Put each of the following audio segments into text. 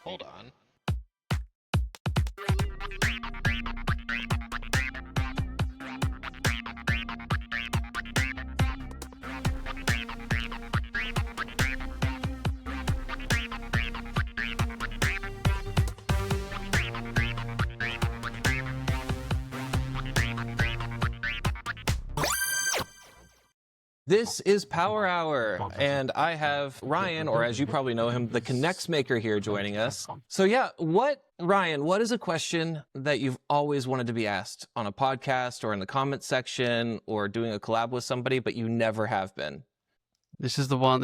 Hold on. This is Power Hour, and I have Ryan, or as you probably know him, the TheKnexMaker here joining us. So yeah, Ryan, what is a question that you've always wanted to be asked on a podcast or in the comment section or doing a collab with somebody, but you never have been? This is the one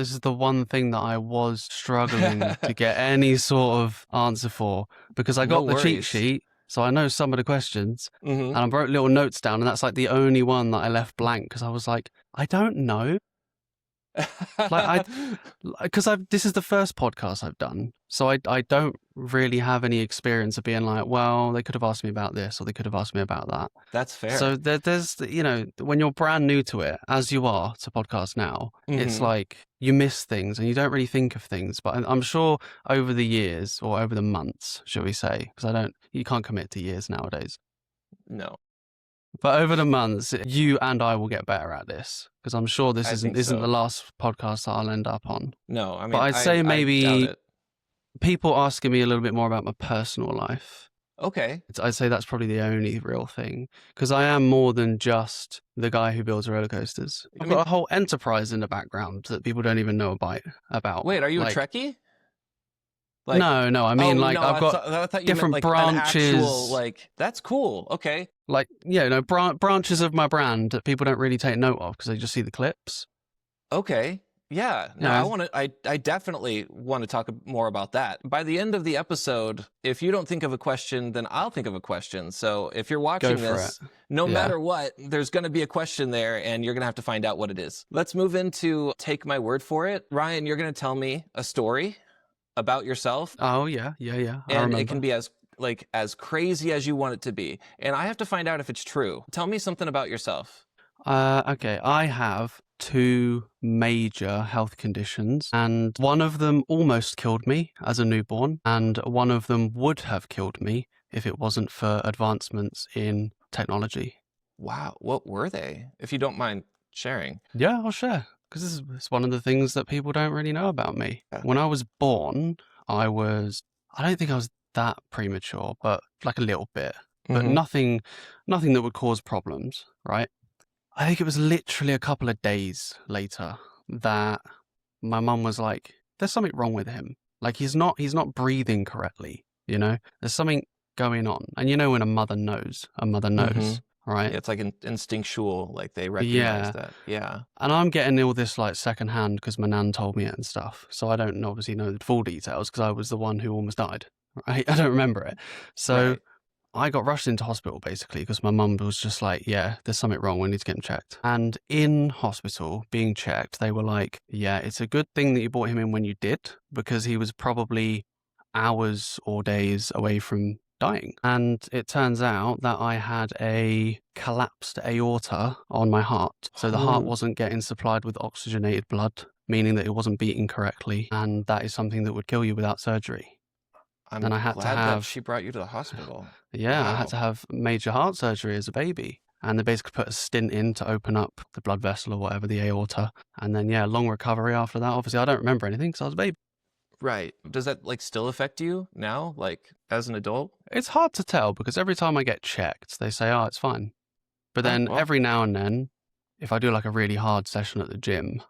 thing that I was struggling to get any sort of answer for, because I got the cheat sheet, so I know some of the questions, and I wrote little notes down, and that's like the only one that I left blank because I was like, I don't know. This is the first podcast I've done, so I don't really have any experience of being like, well, they could have asked me about this or they could have asked me about that. That's fair. So there's, when you're brand new to it, as you are to podcast now, it's like you miss things and you don't really think of things. But I'm sure over the years or over the months, shall we say, because you can't commit to years nowadays. No. But over the months, you and I will get better at this, because I'm sure this isn't the last podcast that I'll end up on. No, I mean, but I'd say maybe I people asking me a little bit more about my personal life. Okay. I'd say that's probably the only real thing, because I am more than just the guy who builds roller coasters. I've got a whole enterprise in the background that people don't even know about. Wait, are you a Trekkie? No, I mean, I've got different branches. That's cool. Okay. Branches of my brand that people don't really take note of because they just see the clips. Okay. Yeah. No, I definitely want to talk more about that. By the end of the episode, if you don't think of a question, then I'll think of a question. So if you're watching this, no matter what, there's going to be a question there and you're going to have to find out what it is. Let's move into Take My Word for It. Ryan, you're going to tell me a story about yourself. Oh, yeah. And it can be as crazy as you want it to be. And I have to find out if it's true. Tell me something about yourself. Okay, I have 2 major health conditions, and one of them almost killed me as a newborn, and one of them would have killed me if it wasn't for advancements in technology. Wow, what were they? If you don't mind sharing. Yeah, I'll share, because it's one of the things that people don't really know about me. Yeah. When I was born, I don't think I was that premature, but like a little bit, but nothing that would cause problems, right? I think it was literally a couple of days later that my mum was like, there's something wrong with him. Like he's not breathing correctly, There's something going on. And when a mother knows, right? Yeah, it's like instinctual, like they recognize that. Yeah. And I'm getting all this like secondhand because my nan told me it and stuff. So I don't obviously know the full details because I was the one who almost died, right? I don't remember it. So I got rushed into hospital basically because my mum was just like, yeah, there's something wrong. We need to get him checked. And in hospital being checked, they were like, yeah, it's a good thing that you brought him in when you did, because he was probably hours or days away from dying. And it turns out that I had a collapsed aorta on my heart. So the heart wasn't getting supplied with oxygenated blood, meaning that it wasn't beating correctly. And that is something that would kill you without surgery. I'm glad that she brought you to the hospital. Yeah, wow. I had to have major heart surgery as a baby. And they basically put a stint in to open up the blood vessel or whatever, the aorta. And then, long recovery after that. Obviously, I don't remember anything because I was a baby. Right. Does that still affect you now, as an adult? It's hard to tell because every time I get checked, they say, oh, it's fine. But then every now and then, if I do a really hard session at the gym,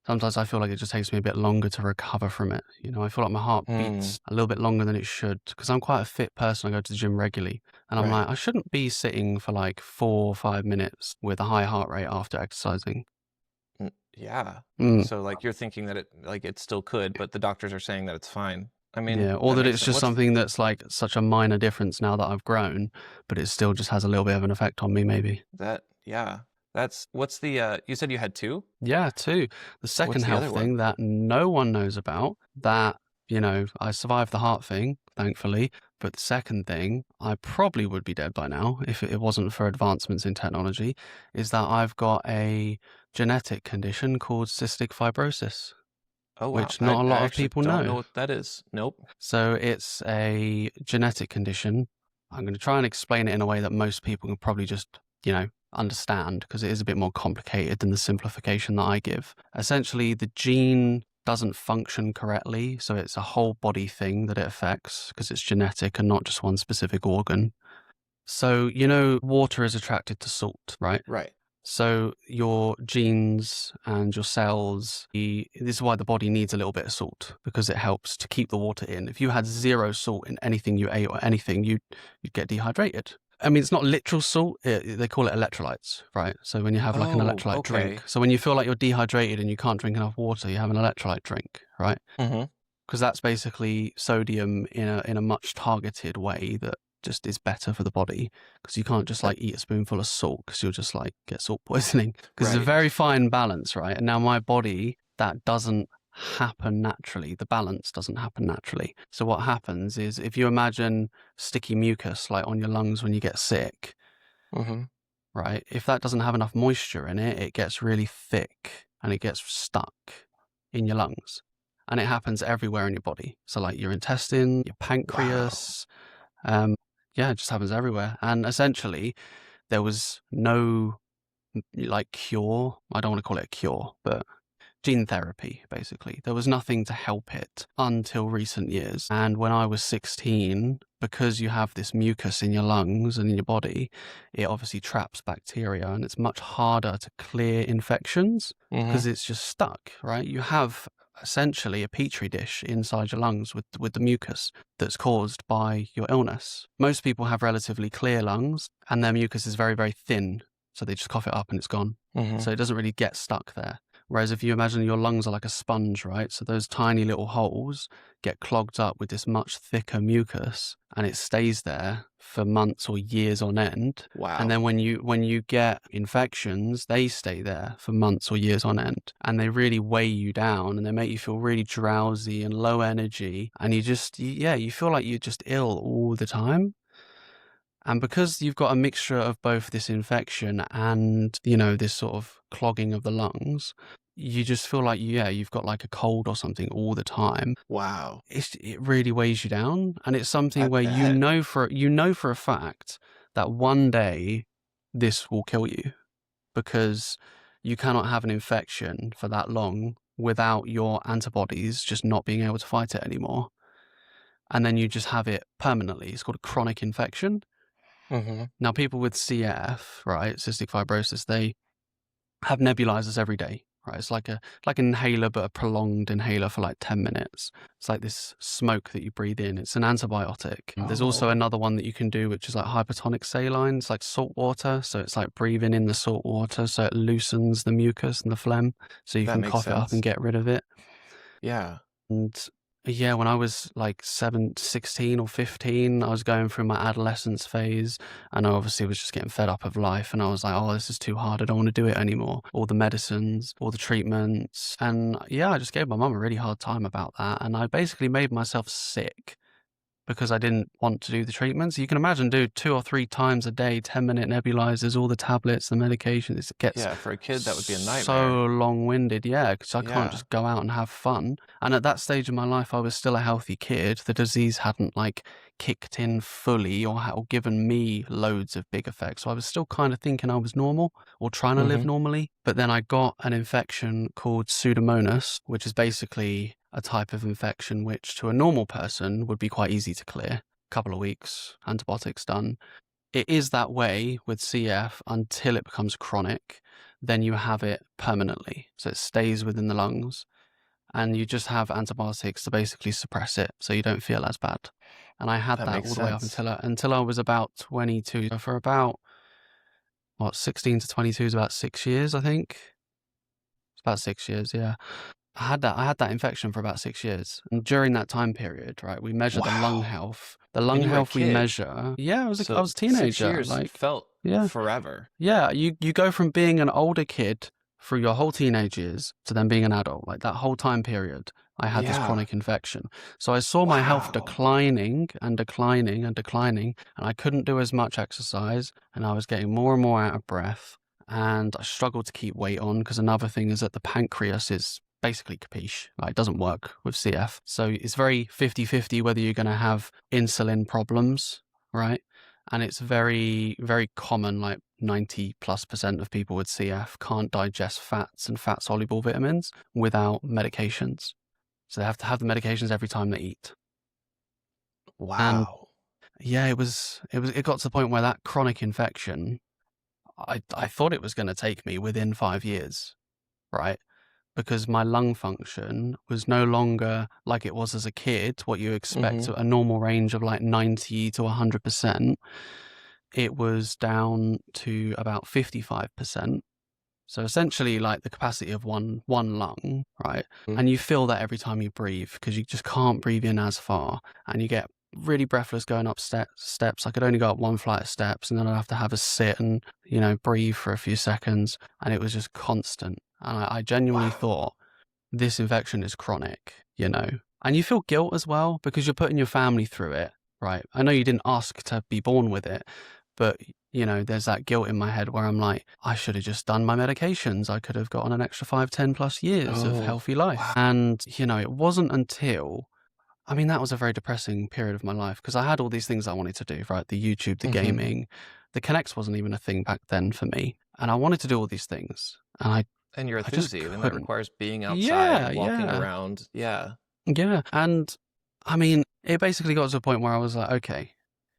sometimes I feel like it just takes me a bit longer to recover from it. I feel like my heart beats a little bit longer than it should because I'm quite a fit person. I go to the gym regularly and I'm like, I shouldn't be sitting for 4 or 5 minutes with a high heart rate after exercising. Yeah. So you're thinking that it still could, but the doctors are saying that it's fine. I mean, yeah, or that it's just something that's such a minor difference now that I've grown, but it still just has a little bit of an effect on me maybe. What's the, you said you had 2? Yeah, 2. The second health thing that no one knows about, that, I survived the heart thing, thankfully. But the second thing, I probably would be dead by now if it wasn't for advancements in technology, is that I've got a genetic condition called cystic fibrosis. Oh, wow. which not a I lot of actually people don't know know. what that is. Nope. So it's a genetic condition. I'm going to try and explain it in a way that most people can probably just, understand, because it is a bit more complicated than the simplification that I give. Essentially, the gene doesn't function correctly, so it's a whole body thing that it affects because it's genetic and not just one specific organ. So, water is attracted to salt, right? Right. So your genes and your cells, this is why the body needs a little bit of salt, because it helps to keep the water in. If you had zero salt in anything you ate or anything, you'd get dehydrated. I mean, it's not literal salt. They call it electrolytes, right? So when you have like an Oh, electrolyte okay. drink, so when you feel like you're dehydrated and you can't drink enough water, you have an electrolyte drink, right? Mm-hmm. Because that's basically sodium in a much targeted way that just is better for the body, because you can't just like eat a spoonful of salt because you'll just like get salt poisoning, because it's a very fine balance, right? And now my body, that doesn't happen naturally. The balance doesn't happen naturally. So what happens is, if you imagine sticky mucus like on your lungs when you get sick, Mm-hmm. right? If that doesn't have enough moisture in it, it gets really thick and it gets stuck in your lungs. And it happens everywhere in your body. So like your intestine, your pancreas, it just happens everywhere. And essentially, there was no like cure. I don't want to call it a cure, but gene therapy, basically. There was nothing to help it until recent years. And when I was 16, because you have this mucus in your lungs and in your body, it obviously traps bacteria, and it's much harder to clear infections because it's just stuck, right? You have essentially a petri dish inside your lungs with the mucus that's caused by your illness. Most people have relatively clear lungs and their mucus is very, very thin. So they just cough it up and it's gone. So it doesn't really get stuck there. Whereas if you imagine your lungs are like a sponge, right? So those tiny little holes get clogged up with this much thicker mucus, and it stays there for months or years on end. Wow. And then when you get infections, they stay there for months or years on end, and they really weigh you down, and they make you feel really drowsy and low energy, and you feel like you're just ill all the time. And because you've got a mixture of both this infection and, this sort of clogging of the lungs, you just feel like, you've got like a cold or something all the time. Wow. It really weighs you down. And it's something I where bet. you know for a fact that one day this will kill you, because you cannot have an infection for that long without your antibodies just not being able to fight it anymore. And then you just have it permanently. It's called a chronic infection. Now, people with CF, right, cystic fibrosis, they have nebulizers every day, right? It's like an inhaler, but a prolonged inhaler for like 10 minutes. It's like this smoke that you breathe in. It's an antibiotic. There's also another one that you can do, which is like hypertonic saline. It's like salt water. So it's like breathing in the salt water, so it loosens the mucus and the phlegm, so you can cough it up and get rid of it. Yeah. And yeah, when I was like 16 or 15, I was going through my adolescence phase, and I obviously was just getting fed up of life, and I was like, oh, this is too hard. I don't want to do it anymore. All the medicines, all the treatments. And I just gave my mum a really hard time about that. And I basically made myself sick because I didn't want to do the treatments. You can imagine, dude, 2 or 3 times a day, 10-minute nebulizers, all the tablets, the medications. It gets for a kid, that would be a nightmare. So long-winded, because I can't just go out and have fun. And at that stage of my life, I was still a healthy kid. The disease hadn't like kicked in fully or given me loads of big effects. So I was still kind of thinking I was normal or trying to live normally. But then I got an infection called Pseudomonas, which is basically a type of infection which to a normal person would be quite easy to clear. Couple of weeks, antibiotics done. It is that way with CF until it becomes chronic. Then you have it permanently. So it stays within the lungs, and you just have antibiotics to basically suppress it so you don't feel as bad. And I had that all the way up until I was about 22. So for about, 16 to 22 is about 6 years, I think. It's about 6 years, yeah. I had that infection for about 6 years. And during that time period, right, we measure the lung health. The lung health we measure. Yeah, I was a teenager. 6 years felt forever. Yeah, you go from being an older kid through your whole teenage years to then being an adult. Like that whole time period, I had this chronic infection. So I saw my health declining and declining and declining, and I couldn't do as much exercise, and I was getting more and more out of breath, and I struggled to keep weight on, because another thing is that the pancreas is basically capiche. It doesn't work with CF. So it's very 50-50 whether you're going to have insulin problems, right? And it's very, very common, like 90+% of people with CF can't digest fats and fat-soluble vitamins without medications. So they have to have the medications every time they eat. Wow. And yeah, it got to the point where that chronic infection, I thought it was going to take me within 5 years, right? Because my lung function was no longer like it was as a kid, what you expect, a normal range of like 90 to 100%. It was down to about 55%. So essentially like the capacity of one lung, right? And you feel that every time you breathe because you just can't breathe in as far, and you get really breathless going up steps. I could only go up one flight of steps, and then I'd have to have a sit and, breathe for a few seconds, and it was just constant. And I genuinely thought, this infection is chronic, and you feel guilt as well because you're putting your family through it, right? I know you didn't ask to be born with it, but there's that guilt in my head where I'm like, I should have just done my medications. I could have gotten an extra 5-10+ years of healthy life. Wow. And, it wasn't until, that was a very depressing period of my life because I had all these things I wanted to do, right? The YouTube, the gaming, the Knex wasn't even a thing back then for me. And I wanted to do all these things. And you're enthusiast, and that requires being outside and walking around. Yeah. Yeah. And it basically got to a point where I was like, okay,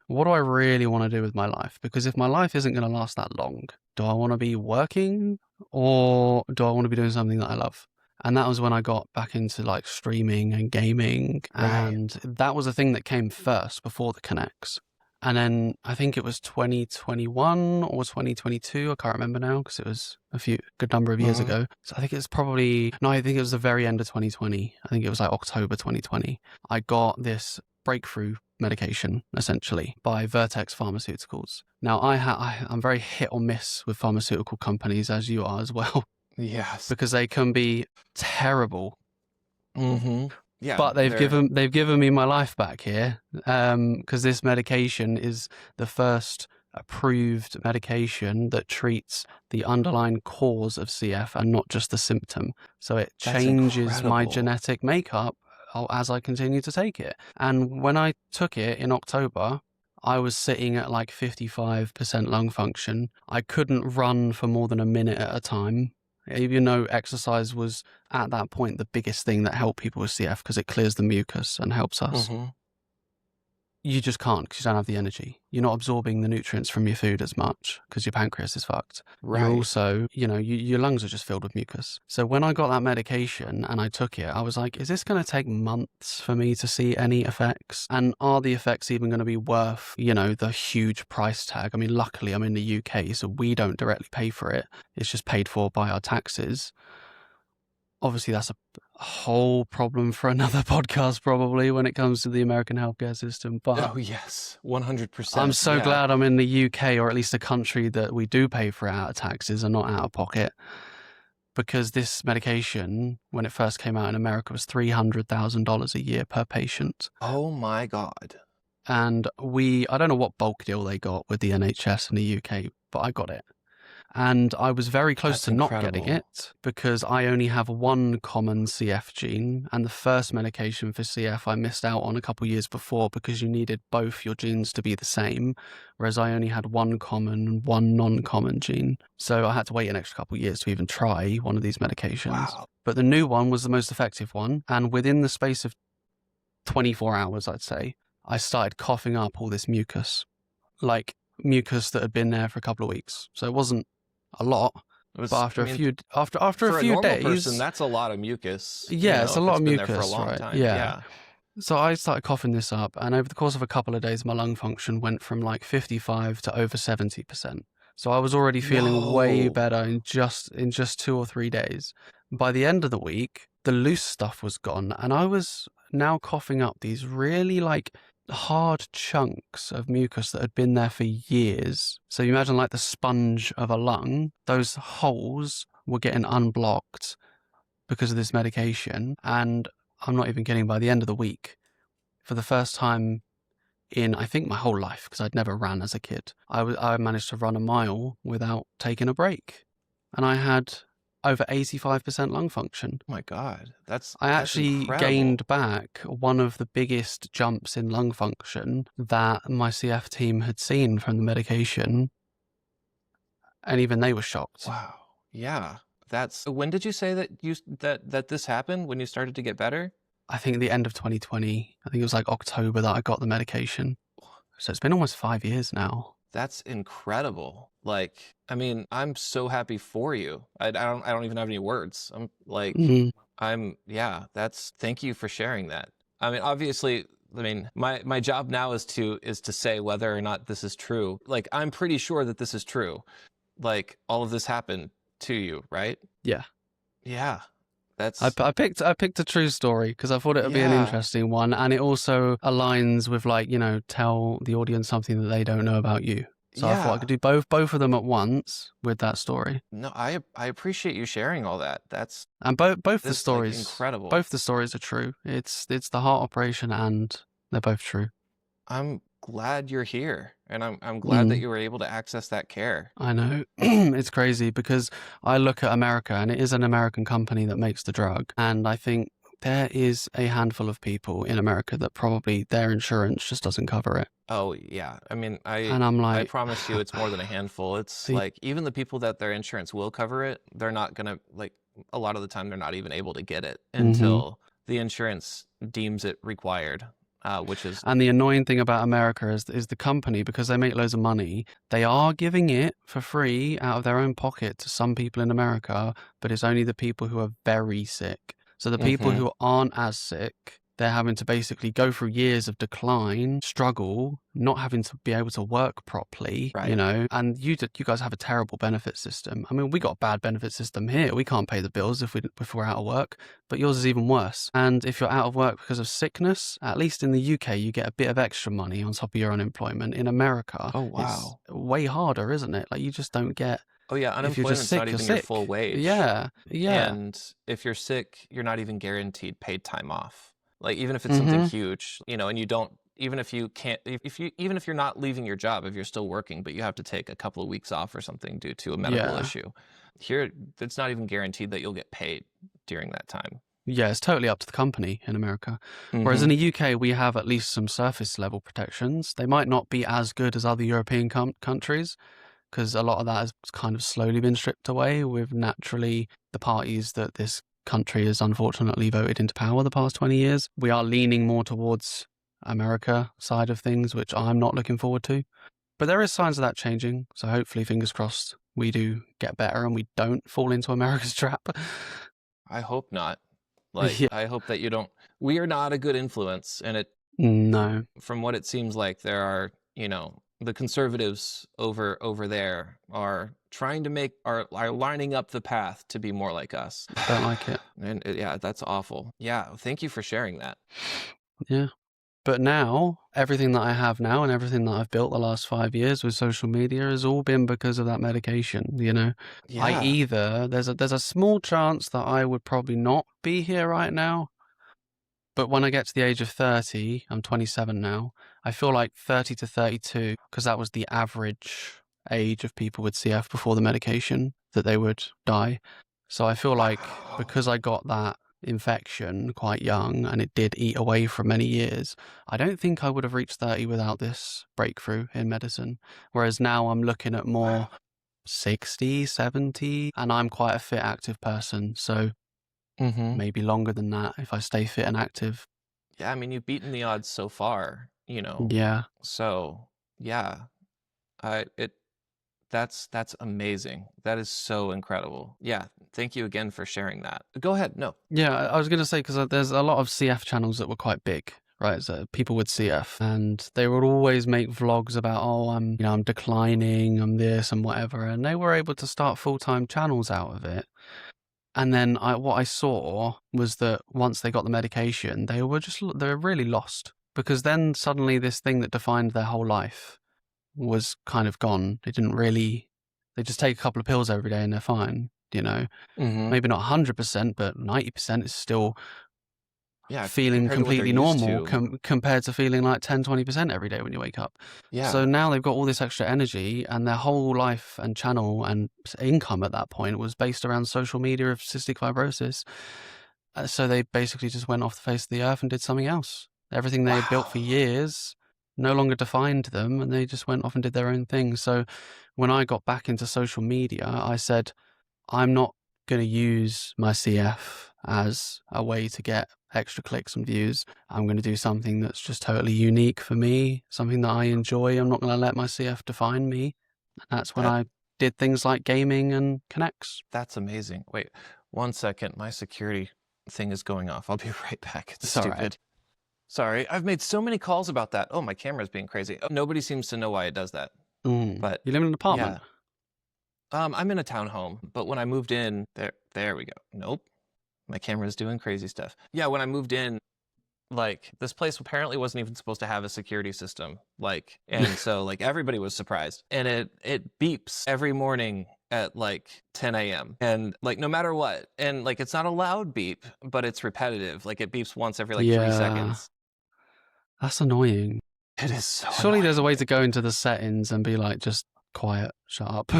what do I really want to do with my life? Because if my life isn't going to last that long, do I want to be working or do I want to be doing something that I love? And that was when I got back into like streaming and gaming. Right. And that was a thing that came first before the Knex. And then I think it was 2021 or 2022. I can't remember now because it was good number of years ago. So I think it's I think it was the very end of 2020. I think it was like October 2020. I got this breakthrough medication, essentially, by Vertex Pharmaceuticals. Now, I'm very hit or miss with pharmaceutical companies, as you are as well. Yes. Because they can be terrible. Yeah, but they've given me my life back here, because this medication is the first approved medication that treats the underlying cause of CF and not just the symptom. So it changes my genetic makeup as I continue to take it. And when I took it in October, I was sitting at like 55% lung function. I couldn't run for more than a minute at a time. Even though exercise was at that point the biggest thing that helped people with CF because it clears the mucus and helps us. You just can't because you don't have the energy. You're not absorbing the nutrients from your food as much because your pancreas is fucked. Right. You're also, your lungs are just filled with mucus. So when I got that medication and I took it, I was like, is this going to take months for me to see any effects? And are the effects even going to be worth, the huge price tag? Luckily I'm in the UK, so we don't directly pay for it. It's just paid for by our taxes. Obviously, that's a whole problem for another podcast, probably, when it comes to the American healthcare system. But oh, yes, 100%. I'm so glad I'm in the UK, or at least a country that we do pay for it out of taxes and not out of pocket. Because this medication, when it first came out in America, was $300,000 a year per patient. Oh, my God. And I don't know what bulk deal they got with the NHS in the UK, but I got it. And I was very close to not getting it because I only have one common CF gene. And the first medication for CF I missed out on a couple of years before because you needed both your genes to be the same, whereas I only had one common and one non-common gene. So I had to wait an extra couple of years to even try one of these medications. Wow. But the new one was the most effective one. And within the space of 24 hours, I'd say, I started coughing up all this mucus, like mucus that had been there for a couple of weeks. So it wasn't a lot, but after a few days, person, that's a lot of mucus. Yeah, it's a lot of mucus, for a long right? Time. Yeah. So I started coughing this up, and over the course of a couple of days, my lung function went from like 55 to over 70%. So I was already feeling way better in just 2 or 3 days. By the end of the week, the loose stuff was gone, and I was now coughing up these really like hard chunks of mucus that had been there for years. So you imagine like the sponge of a lung, those holes were getting unblocked because of this medication. And I'm not even kidding, by the end of the week, for the first time in, I think, my whole life, because I'd never ran as a kid, I managed to run a mile without taking a break. And I had over 85% lung function. Oh my God, I that's actually incredible. gained back one of the biggest jumps in lung function that my CF team had seen from the medication, and even they were shocked. Wow. Yeah. When did you say that this happened? When you started to get better? I think the end of 2020. I think it was like October that I got the medication. So it's been almost 5 years now. That's incredible. Like, I mean, I'm so happy for you. I don't even have any words. I'm like, thank you for sharing that. I mean, obviously, my job now is to say whether or not this is true. Like, I'm pretty sure that this is true. Like, all of this happened to you, right? Yeah. Yeah. I picked a true story because I thought it would be an interesting one, and it also aligns with, like, tell the audience something that they don't know about you. So I thought I could do both of them at once with that story. No, I appreciate you sharing all that. And both the stories, like, incredible. Both the stories are true. It's the heart operation, and they're both true. I'm glad you're here, and I'm glad that you were able to access that care. I know. It's crazy because I look at America, and it is an American company that makes the drug, and I think there is a handful of people in America that probably their insurance just doesn't cover it. Oh yeah, I mean, And I'm like, I promise you, it's more than a handful. It's like, even the people that their insurance will cover it, they're not gonna, like, a lot of the time they're not even able to get it until the insurance deems it required. Which is, and the annoying thing about America is the company, because they make loads of money, they are giving it for free out of their own pocket to some people in America, but it's only the people who are very sick. So the people who aren't as sick, they're having to basically go through years of decline, struggle, not having to be able to work properly, and you guys have a terrible benefit system. I mean, we got a bad benefit system here. We can't pay the bills if we're out of work, but yours is even worse. And if you're out of work because of sickness, at least in the UK, you get a bit of extra money on top of your unemployment. In America, it's way harder, isn't it? Like, you just don't get... Oh yeah, unemployment's not even your full wage. Yeah. And if you're sick, you're not even guaranteed paid time off. Like, even if it's something huge, and you don't, even if you can't, even if you're not leaving your job, if you're still working, but you have to take a couple of weeks off or something due to a medical issue, here, it's not even guaranteed that you'll get paid during that time. Yeah, it's totally up to the company in America. Whereas in the UK, we have at least some surface level protections. They might not be as good as other European countries, because a lot of that has kind of slowly been stripped away with, naturally, the parties that this country has unfortunately voted into power the past 20 years. We are leaning more towards America side of things, which I'm not looking forward to. But there is signs of that changing. So hopefully, fingers crossed, we do get better and we don't fall into America's trap. I hope not. Like, I hope that you don't. We are not a good influence. And no. From what it seems like, there are, the conservatives over there are trying to are lining up the path to be more like us. Don't like it. And yeah, that's awful. Yeah, thank you for sharing that. Yeah. But now, everything that I have now and everything that I've built the last 5 years with social media has all been because of that medication, Yeah. There's a small chance that I would probably not be here right now. But when I get to the age of 30, I'm 27 now, I feel like 30 to 32, because that was the average age of people with CF before the medication, that they would die. So I feel like because I got that infection quite young and it did eat away for many years, I don't think I would have reached 30 without this breakthrough in medicine. Whereas now I'm looking at more 60, 70, and I'm quite a fit, active person. So maybe longer than that if I stay fit and active. Yeah, I mean, you've beaten the odds so far, Yeah. So, yeah, that's amazing. That is so incredible. Yeah, thank you again for sharing that. Go ahead. No. Yeah, I was going to say, because there's a lot of CF channels that were quite big, right? So people with CF, and they would always make vlogs about, I'm declining, I'm this and whatever, and they were able to start full-time channels out of it. And then what I saw was that once they got the medication, they were really lost, because then suddenly this thing that defined their whole life was kind of gone. They just take a couple of pills every day and they're fine, Maybe not 100%, but 90% is still feeling completely normal compared to feeling like 10-20% every day when you wake up. So now they've got all this extra energy, and their whole life and channel and income at that point was based around social media of cystic fibrosis. So they basically just went off the face of the earth and did something else. Everything they had built for years no longer defined them, and they just went off and did their own thing. So when I got back into social media, I said, I'm not going to use my CF as a way to get extra clicks and views. I'm going to do something that's just totally unique for me, something that I enjoy. I'm not going to let my CF define me. And that's when I did things like gaming and Knex. That's amazing. Wait, 1 second. My security thing is going off. I'll be right back. It's stupid. Right. Sorry, I've made so many calls about that. Oh, my camera's being crazy. Nobody seems to know why it does that. But you live in an apartment? Yeah. I'm in a townhome, but when I moved in, there we go. Nope. My camera's doing crazy stuff. Yeah, when I moved in, like, this place apparently wasn't even supposed to have a security system. Like, and so like everybody was surprised. And it beeps every morning at like 10 a.m. And like no matter what. And like it's not a loud beep, but it's repetitive. Like it beeps once every like 3 seconds. That's annoying. It is so Surely there's a way to go into the settings and be like, just quiet, shut up.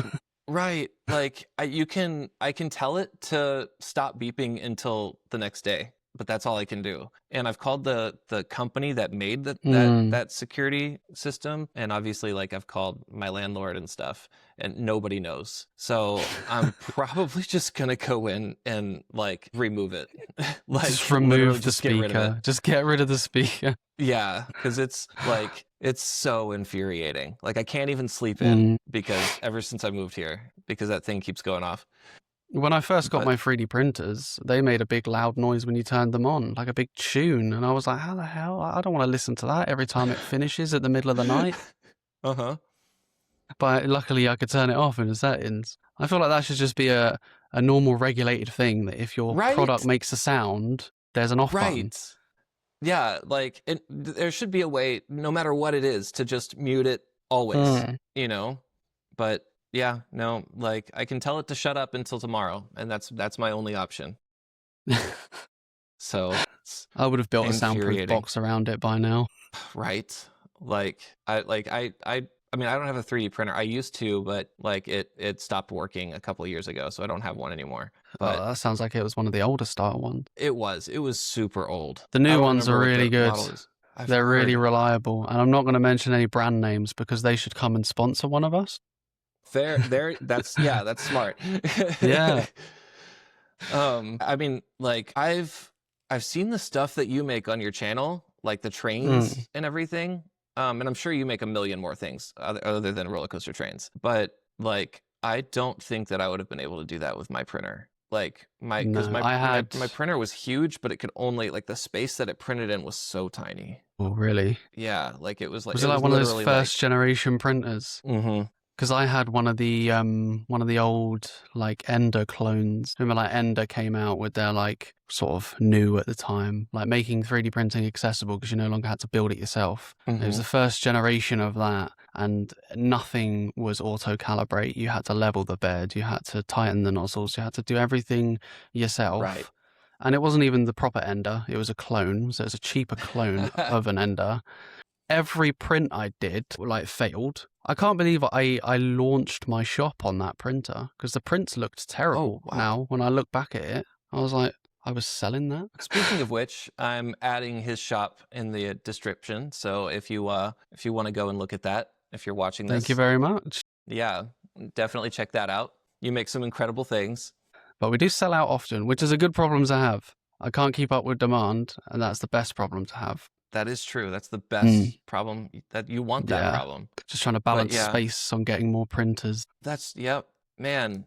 Right. Like I can tell it to stop beeping until the next day, but that's all I can do. And I've called the company that made that security system. And obviously like I've called my landlord and stuff, and nobody knows. So I'm probably just going to go in and like remove it. Like just remove the speaker. Just get rid of the speaker. Yeah. Cause it's like, it's so infuriating. Like I can't even sleep in because ever since I moved here, because that thing keeps going off. When I first got my 3D printers, they made a big loud noise when you turned them on, like a big tune. And I was like, how the hell? I don't want to listen to that every time it finishes at the middle of the night. But luckily I could turn it off in the settings. I feel like that should just be a normal regulated thing, that if your product makes a sound, there's an off button. Yeah, like there should be a way, no matter what it is, to just mute it always, you know? But yeah, no, like I can tell it to shut up until tomorrow, and that's my only option. So I would have built a soundproof box around it by now. Right. Like I mean, I don't have a 3D printer. I used to, but like it stopped working a couple of years ago, so I don't have one anymore. But that sounds like it was one of the older style ones. It was super old. The new ones are really good. They're really reliable. And I'm not going to mention any brand names because they should come and sponsor one of us. That's smart. Yeah. I mean, like I've seen the stuff that you make on your channel, like the trains and everything. And I'm sure you make a million more things other than roller coaster trains. But like, I don't think that I would have been able to do that with my printer. Like my printer was huge, but it could only, like, the space that it printed in was so tiny. Oh, really? Yeah, like it was like. Was it like one of those first generation printers? Because I had one of the old like Ender clones. Remember, like Ender came out with their like sort of new at the time, like making 3D printing accessible because you no longer had to build it yourself. It was the first generation of that, and nothing was auto calibrate. You had to level the bed, you had to tighten the nozzles, you had to do everything yourself. Right. And it wasn't even the proper Ender; it was a clone, so it was a cheaper clone of an Ender. Every print I did like failed. I can't believe I launched my shop on that printer because the prints looked terrible. Oh, wow. Now, when I look back at it, I was like, I was selling that. Speaking of which, I'm adding his shop in the description. So if you want to go and look at that, if you're watching this. Thank you very much. Yeah, definitely check that out. You make some incredible things. But we do sell out often, which is a good problem to have. I can't keep up with demand, and that's the best problem to have. That is true. That's the best problem. That you want that problem. Just trying to balance space on getting more printers. Man.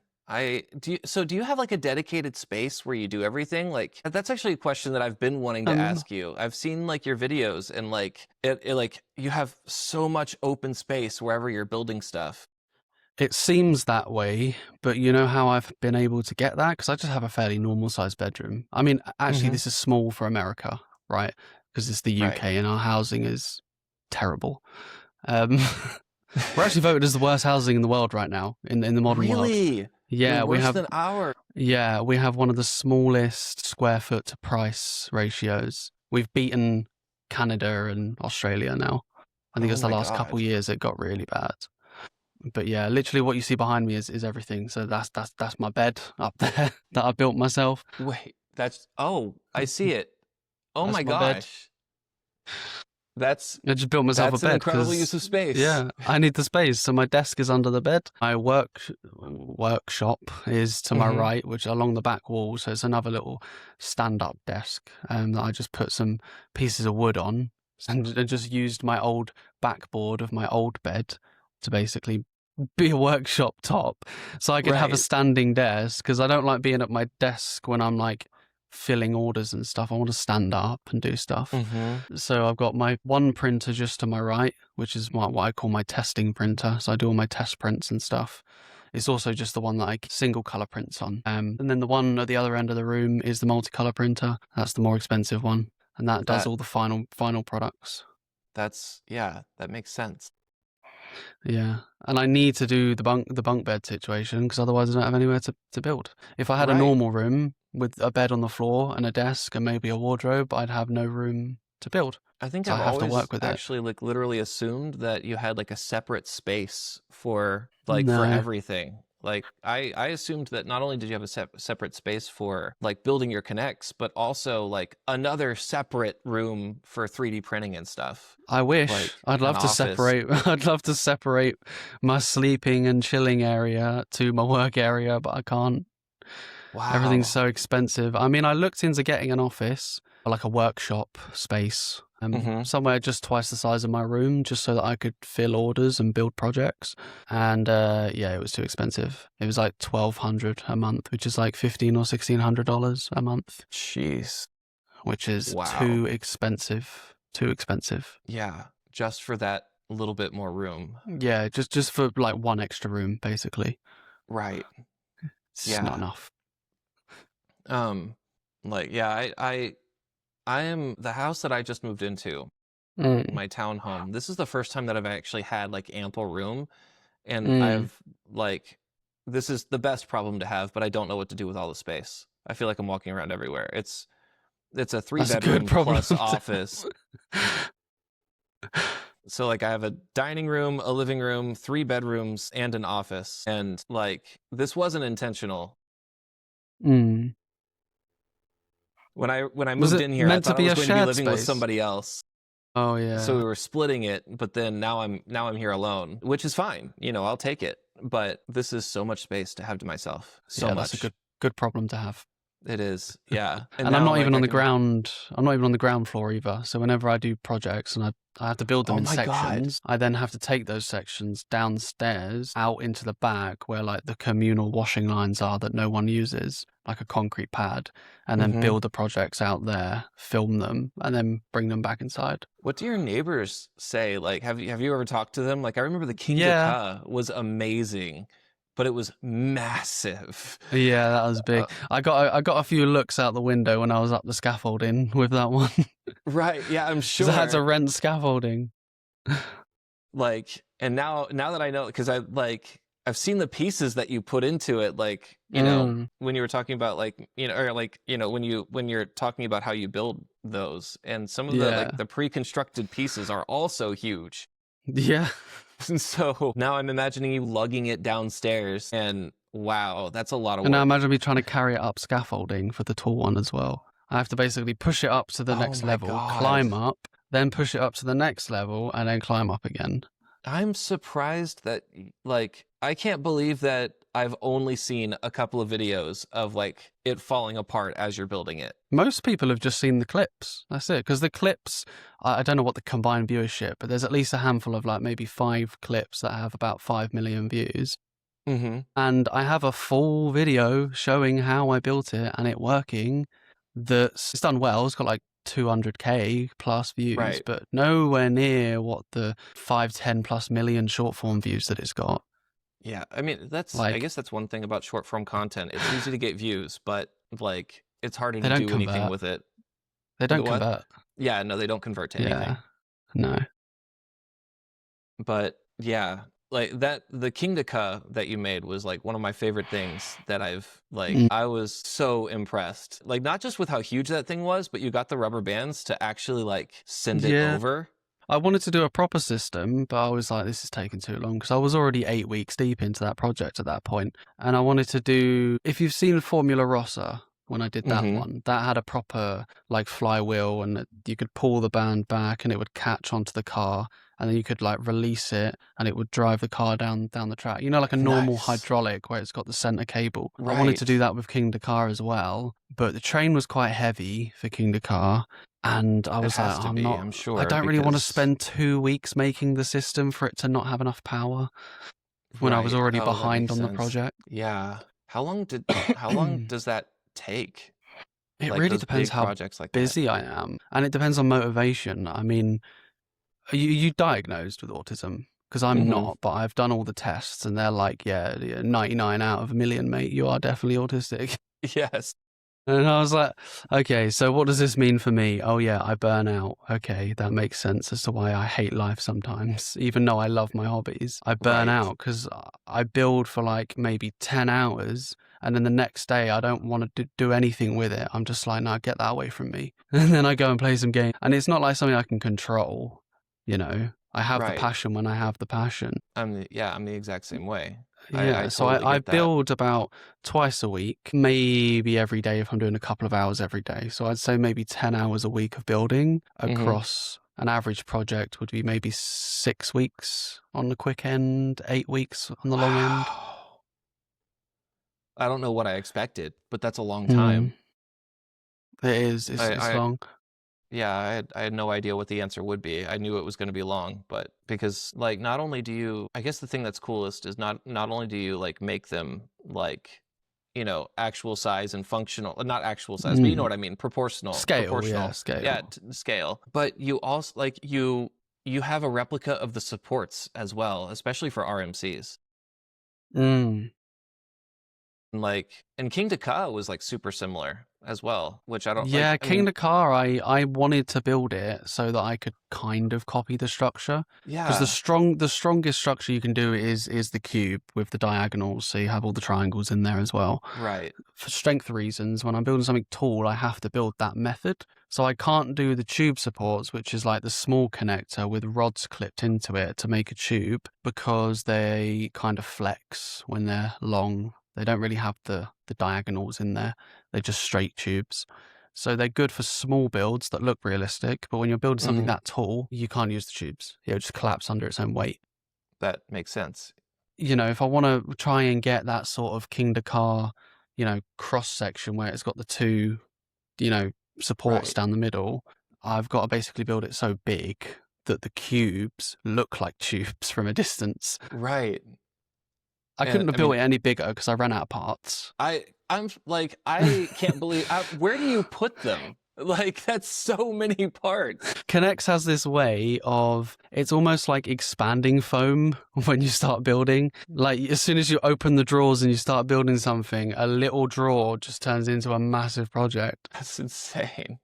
Do you have like a dedicated space where you do everything? Like that's actually a question that I've been wanting to ask you. I've seen like your videos, and like it like you have so much open space wherever you're building stuff. It seems that way, but you know how I've been able to get that? Because I just have a fairly normal sized bedroom. I mean, actually, this is small for America, right? Because it's the UK and our housing is terrible. We're actually voted as the worst housing in the world right now, in the modern world. Really? Yeah, You're we worse have than ours. yeah, we have one of the smallest square foot to price ratios. We've beaten Canada and Australia now. I think Oh it's the my last couple God. years it got really bad. But yeah, literally what you see behind me is everything. So that's my bed up there that I built myself. Wait, I see it. Oh That's my my bed. gosh. That's I just built myself a an bed incredible use because, of space. yeah, I need the space. So my desk is under the bed. My workshop is to my Mm-hmm. right, which along the back wall. So it's another little stand-up desk that I just put some pieces of wood on and just used my old backboard of my old bed to basically be a workshop top. So I could have a Right. standing desk because I don't like being at my desk when I'm like filling orders and stuff. I want to stand up and do stuff. Mm-hmm. So I've got my one printer just to my right, which is what I call my testing printer. So I do all my test prints and stuff. It's also just the one that I single color prints on. And then the one at the other end of the room is the multicolor printer. That's the more expensive one, and that does all the final products. Yeah, that makes sense. Yeah, and I need to do the bunk bed situation because otherwise I don't have anywhere to build. If I had a Right. normal room with a bed on the floor and a desk and maybe a wardrobe, I'd have no room to build. I think So I I've have to always work with it. actually like literally assumed that you had like a separate space for No, everything. Like I assumed that not only did you have a separate space for like building your K'NEX, but also like another separate room for 3D printing and stuff. I wish. Like I'd an love to office. separate. I'd love to separate my sleeping and chilling area to my work area, but I can't. Everything's Wow. so expensive. I mean, I looked into getting an office, like a workshop space, Mm-hmm. somewhere just twice the size of my room, just so that I could fill orders and build projects. And yeah, it was too expensive. It was like $1,200 a month, which is like $1,500 or $1,600 a month. Jeez. Which is Wow. too expensive. Too expensive. Yeah. Just for that little bit more room. Yeah, just for like one extra room, basically. Right. It's not Yeah. enough. Like yeah, I am the house that I just moved into, Mm. my townhome. This is the first time that I've actually had like ample room, and Mm. I've like this is the best problem to have, but I don't know what to do with all the space. I feel like I'm walking around everywhere. It's a That's a good 3 bedroom problem. plus office. So like I have a dining room, a living room, 3 bedrooms, and an office. And like this wasn't intentional. Mm. When I Was moved it in here, I meant to thought I be was a going to be shared living with space? somebody else. Oh So we yeah. were splitting it, but then now I'm here alone, which is fine. You know, I'll take it. But this is so much space to have to myself. So Yeah, that's a much. good problem to have. It is. Yeah. And And I'm now not even like on I the can ground. I'm not even on the ground floor either. So whenever I do projects and I have to build them Oh in my God. sections, I then have to take those sections downstairs out into the back where like the communal washing lines are that no one uses, like a concrete pad, and then Mm-hmm. build the projects out there, film them, and then bring them back inside. What do your neighbors say? Like have you ever talked to them? Like I remember the King Yeah. Dakar was amazing, but it was massive. Yeah, that was big. I got a few looks out the window when I was up the scaffolding with that one. Right. Yeah, I'm Because I had to sure. rent scaffolding. Like and now that I know, because I've seen the pieces that you put into it, like Mm. when you were talking about like or like when you're talking about how you build those, and some of the Yeah. like the pre-constructed pieces are also huge. Yeah. And so now I'm imagining you lugging it downstairs, and wow, that's a lot of And now work. imagine me trying to carry it up scaffolding for the tall one as well. I have to basically push it up to the Oh next my level, God. climb up, then push it up to the next level, and then climb up again. I'm surprised that like I can't believe that I've only seen a couple of videos of like it falling apart as you're building it. Most people have just seen the clips. That's it. Because the clips, I don't know what the combined viewership, but there's at least a handful of like maybe 5 clips that have about 5 million views. Mm-hmm. And I have a full video showing how I built it and it working. It's done well. It's got like 200K plus views, Right. but nowhere near what the 5, 10 plus million short form views that it's got. Yeah, I mean I Like, guess that's one thing about short form content. It's easy to get views, but like it's harder they to don't do anything convert. with it. They The don't what? convert. Yeah, no, they don't convert to Yeah. anything. No. But yeah, like that the Kingdaka that you made was like one of my favorite things that I've like Mm. I was so impressed. Like not just with how huge that thing was, but you got the rubber bands to actually like send it Yeah. over. I wanted to do a proper system, but I was like, this is taking too long because I was already 8 weeks deep into that project at that point. And I wanted to do, if you've seen Formula Rossa, when I did that one, that had a proper like flywheel and you could pull the band back and it would catch onto the car and then you could like release it and it would drive the car down the track. You know, like a normal Nice. hydraulic where it's got the center cable. I Right. wanted to do that with King Dakar as well, but the train was quite heavy for King Dakar. And I was like, I'm sure. I don't really want to because- spend 2 weeks making the system for it to not have enough power when I was Right. already Oh, that behind makes on the sense. project. Yeah. How long does that take? It Like really those depends big how projects like that. busy I am. And it depends on motivation. I mean, are you diagnosed with autism? Because I'm not, but I've done all the tests and they're like, yeah, 99 out of a million, mate. You are definitely autistic. Yes. And I was like, okay, so what does this mean for me? Oh, yeah, I burn out. Okay, that makes sense as to why I hate life sometimes, even though I love my hobbies. I burn out because I build for like maybe 10 hours and then the next day I don't want to do anything with it. I'm just like, no, get that away from me. And then I go and play some game. And it's not like something I can control, you know? I have the passion when I have the passion. I'm the exact same way. Yeah, I so totally I get that. build about twice a week, maybe every day if I'm doing a couple of hours every day. So I'd say maybe 10 hours a week of building across an average project would be maybe 6 weeks on the quick end, 8 weeks on the long end. I don't know what I expected, but that's a long time. It is. It's long. Yeah, I had no idea what the answer would be. I knew it was going to be long, but because like not only do you, I guess the thing that's coolest is not only do you like make them like, you know, actual size and functional, not actual size, but you know what I mean, proportional, scale, yeah, scale. But you also like you have a replica of the supports as well, especially for RMCs. Like, and King Dakar was like super similar as well, which I don't Yeah, like. King Dakar, I wanted to build it so that I could kind of copy the structure. Because the strongest structure you can do is the cube with the diagonals, so you have all the triangles in there as well. Right. For strength reasons, when I'm building something tall, I have to build that method. So I can't do the tube supports, which is like the small connector with rods clipped into it to make a tube, because they kind of flex when they're long. They don't really have the diagonals in there. They're just straight tubes. So they're good for small builds that look realistic, but when you're building something that tall, you can't use the tubes. It'll just collapse under its own weight. That makes sense. You know, if I want to try and get that sort of King Dakar, you know, cross section where it's got the two, you know, supports down the middle, I've got to basically build it so big that the cubes look like tubes from a distance. Right. I couldn't have built it any bigger because I ran out of parts. I'm like, I can't believe, where do you put them? Like, that's so many parts. TheKnex has this way of, it's almost like expanding foam when you start building. Like, as soon as you open the drawers and you start building something, a little drawer just turns into a massive project. That's insane.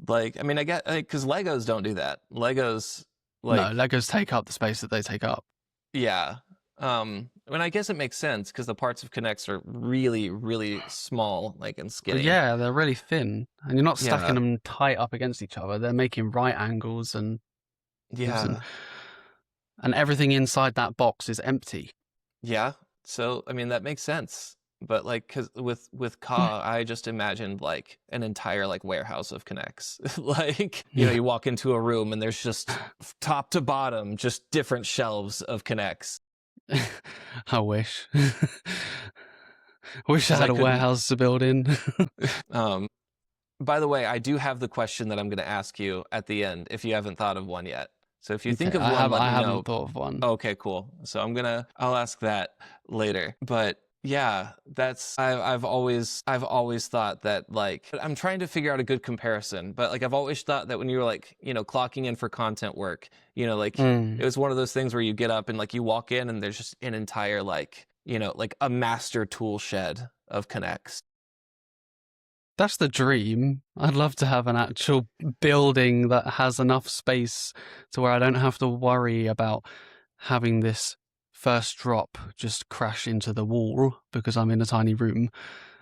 Like, I mean, I get, like, because Legos don't do that. Legos, like... No, Legos take up the space that they take up. Yeah. I mean, I guess it makes sense because the parts of TheKnexMaker are really, really small, like, and skinny. Yeah, they're really thin, and you're not stacking them tight up against each other. They're making right angles and and everything inside that box is empty. Yeah. So, I mean, that makes sense. But like, cause with Ka, I just imagined like an entire like warehouse of TheKnexMakers. Like, you know, you walk into a room and there's just top to bottom, just different shelves of TheKnexMakers. I wish. Wish I had a warehouse to build in. By the way, I do have the question that I'm going to ask you at the end if you haven't thought of one yet. So if you think of one, let me know. I haven't thought of one. Okay, cool. So I'll ask that later. But yeah, that's I've always thought that, like, I'm trying to figure out a good comparison, but like I've always thought that when you were like, you know, clocking in for content work, you know, like it was one of those things where you get up and like you walk in and there's just an entire, like, you know, like a master tool shed of TheKnexMakers. That's the dream. I'd love to have an actual building that has enough space to where I don't have to worry about having this first drop just crash into the wall because I'm in a tiny room,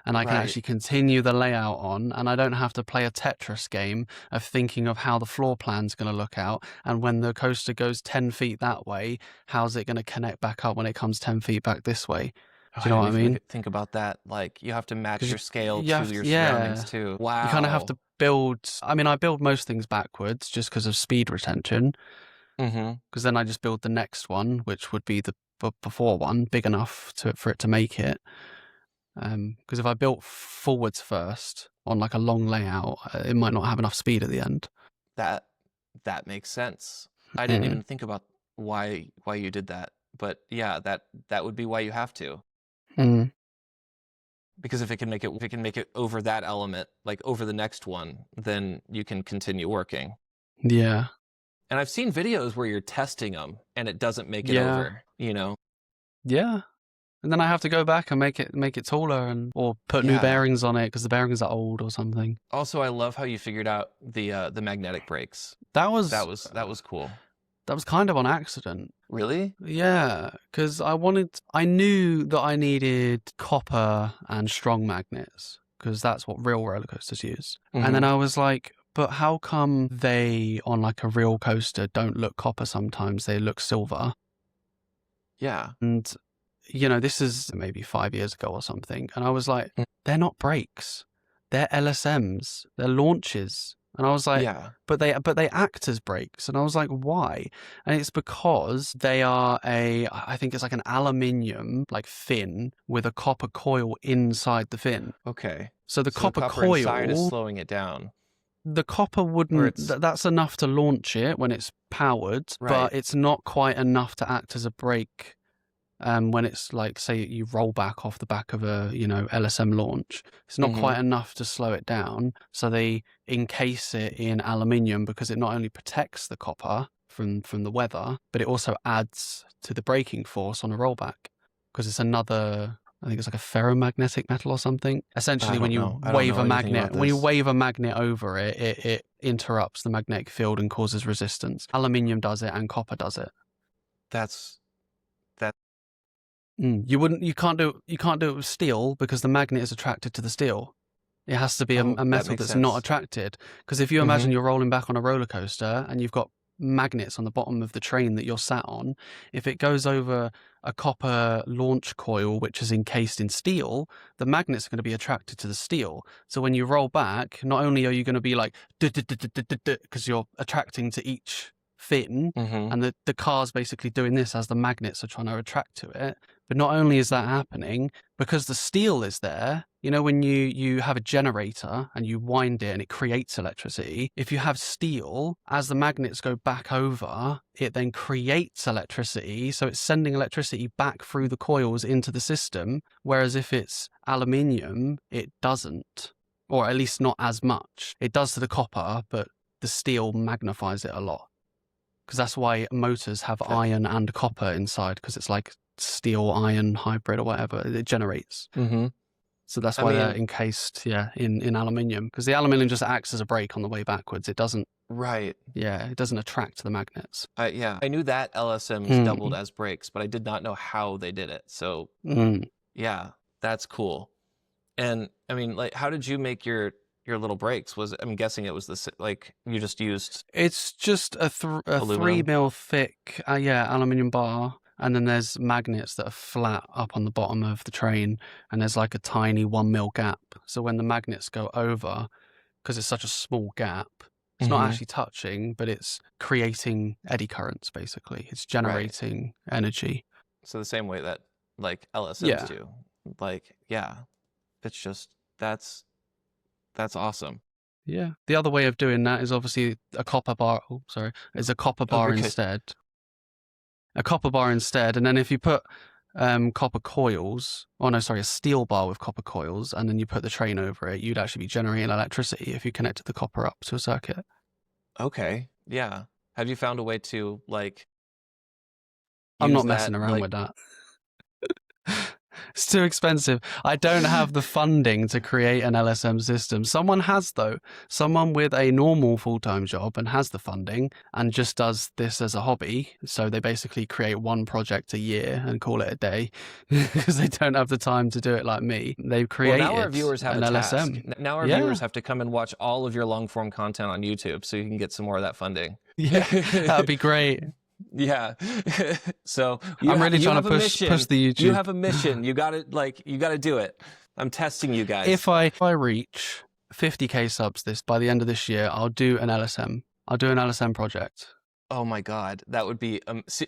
and I can actually continue the layout on, and I don't have to play a Tetris game of thinking of how the floor plan's going to look out, and when the coaster goes 10 feet that way, how's it going to connect back up when it comes 10 feet back this way? Do you know what I mean? Think about that. Like, you have to match your scale to your yeah, surroundings too. Wow. you kind of have to build. I mean, I build most things backwards just because of speed retention. Because then I just build the next one, which would be the before one, big enough for it to make it. Because if I built forwards first on like a long layout, it might not have enough speed at the end. That makes sense. I didn't even think about why you did that, but yeah, that would be why you have to. Because if it can make it over that element, like over the next one, then you can continue working. Yeah. And I've seen videos where you're testing them and it doesn't make it over, you know? Yeah. And then I have to go back and make it taller or put new bearings on it because the bearings are old or something. Also, I love how you figured out the magnetic brakes. That was cool. That was kind of on accident. Really? Yeah, because I knew that I needed copper and strong magnets because that's what real roller coasters use. And then I was like, but how come they on like a real coaster don't look copper sometimes? They look silver. Yeah. And you know, this is maybe 5 years ago or something. And I was like, they're not brakes. They're LSMs. They're launches. And I was like, but they act as brakes. And I was like, why? And it's because they are I think it's like an aluminium, like fin with a copper coil inside the fin. Okay. So the copper coil inside is slowing it down. The copper wouldn't, that's enough to launch it when it's powered, but it's not quite enough to act as a brake. When it's like, say you roll back off the back of a, LSM launch, it's not quite enough to slow it down. So they encase it in aluminium because it not only protects the copper from the weather, but it also adds to the braking force on a rollback because it's another, I think it's like a ferromagnetic metal or something. Essentially, when you wave a magnet over it, it interrupts the magnetic field and causes resistance. Aluminium does it and copper does it. You can't do it with steel because the magnet is attracted to the steel. It has to be a metal that's not attracted. Because if you imagine you're rolling back on a roller coaster and you've got magnets on the bottom of the train that you're sat on, if it goes over a copper launch coil which is encased in steel, the magnets are going to be attracted to the steel. So when you roll back, not only are you going to be like because you're attracting to each fin, and the car's basically doing this as the magnets are trying to attract to it. But not only is that happening, because the steel is there, when you have a generator and you wind it and it creates electricity, if you have steel, as the magnets go back over, it then creates electricity. So it's sending electricity back through the coils into the system. Whereas if it's aluminium, it doesn't, or at least not as much. It does to the copper, but the steel magnifies it a lot. Because that's why motors have iron and copper inside, because it's like steel iron hybrid or whatever it generates. So that's why they're encased in aluminium, because the aluminium just acts as a brake on the way backwards. It doesn't it doesn't attract the magnets. I knew that LSMs doubled as brakes, but I did not know how they did it. So yeah, that's cool. And I mean, like, how did you make your little brakes? I'm guessing it was you just used... It's just a 3 mil thick, aluminium bar. And then there's magnets that are flat up on the bottom of the train. And there's like a tiny 1 mil gap. So when the magnets go over, because it's such a small gap, it's not actually touching, but it's creating eddy currents, basically. It's generating energy. So the same way that like LSMs do. Like, it's just, that's awesome. Yeah. The other way of doing that is obviously a copper bar. Is a copper bar instead. A copper bar instead. And then if you put copper coils, a steel bar with copper coils, and then you put the train over it, you'd actually be generating electricity if you connected the copper up to a circuit. Okay. Yeah. Have you found a way to like... I'm not messing around with that. It's too expensive. I don't have the funding to create an LSM system. Someone has, though. Someone with a normal full-time job and has the funding and just does this as a hobby. So they basically create one project a year and call it a day because they don't have the time to do it like me. They've created now our viewers have an a LSM. task. Now our viewers have to come and watch all of your long-form content on YouTube so you can get some more of that funding. Yeah, that would be great. Yeah. So I'm really trying to push the YouTube. You have a mission. You got to do it. I'm testing you guys. If I reach 50k subs by the end of this year, I'll do an LSM. I'll do an LSM project. Oh my God. That would be,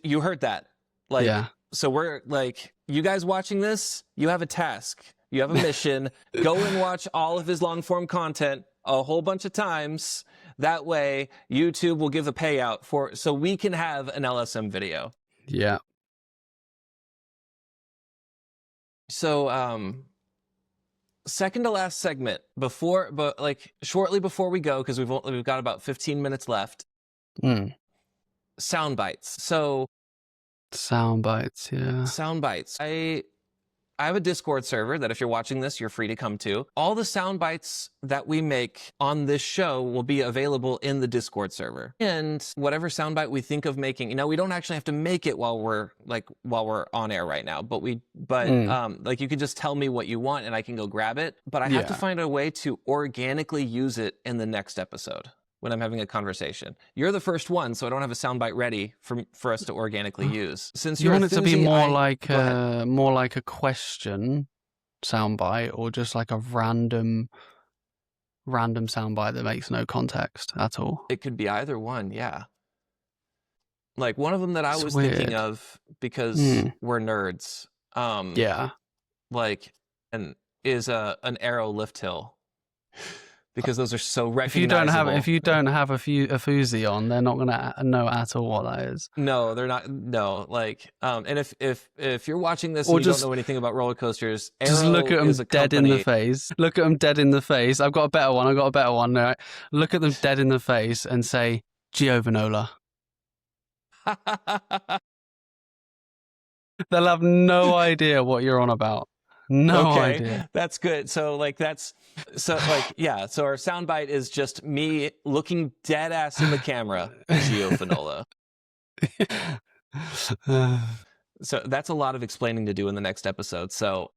you heard that. Like, yeah. So we're like, you guys watching this, you have a task. You have a mission. Go and watch all of his long form content a whole bunch of times. That way, YouTube will give a payout so we can have an LSM video. Yeah. So, second to last segment shortly before we go, because we've got about 15 minutes left. Sound bites. So, sound bites. Yeah. Sound bites. I have a Discord server that if you're watching this, you're free to come to. All the sound bites that we make on this show will be available in the Discord server. And whatever sound bite we think of making, we don't actually have to make it while we're on air right now, but you can just tell me what you want and I can go grab it. But I have to find a way to organically use it in the next episode when I'm having a conversation. You're the first one, so I don't have a soundbite ready for us to organically use. Since you want it to be more like a question soundbite, or just like a random soundbite that makes no context at all. It could be either one, yeah. Like one of them that I was thinking of, because we're nerds. Is an arrow lift hill. Because those are so recognizable. If you don't have a foozy on, they're not gonna know at all what that is. No, they're not. No, and if you're watching this and you don't know anything about roller coasters, just look at them dead in the face. Look at them dead in the face. I've got a better one. Right? Look at them dead in the face and say Giovanola. They'll have no idea what you're on about. No idea. That's good. So our soundbite is just me looking dead ass in the camera, Giovanola. So that's a lot of explaining to do in the next episode. So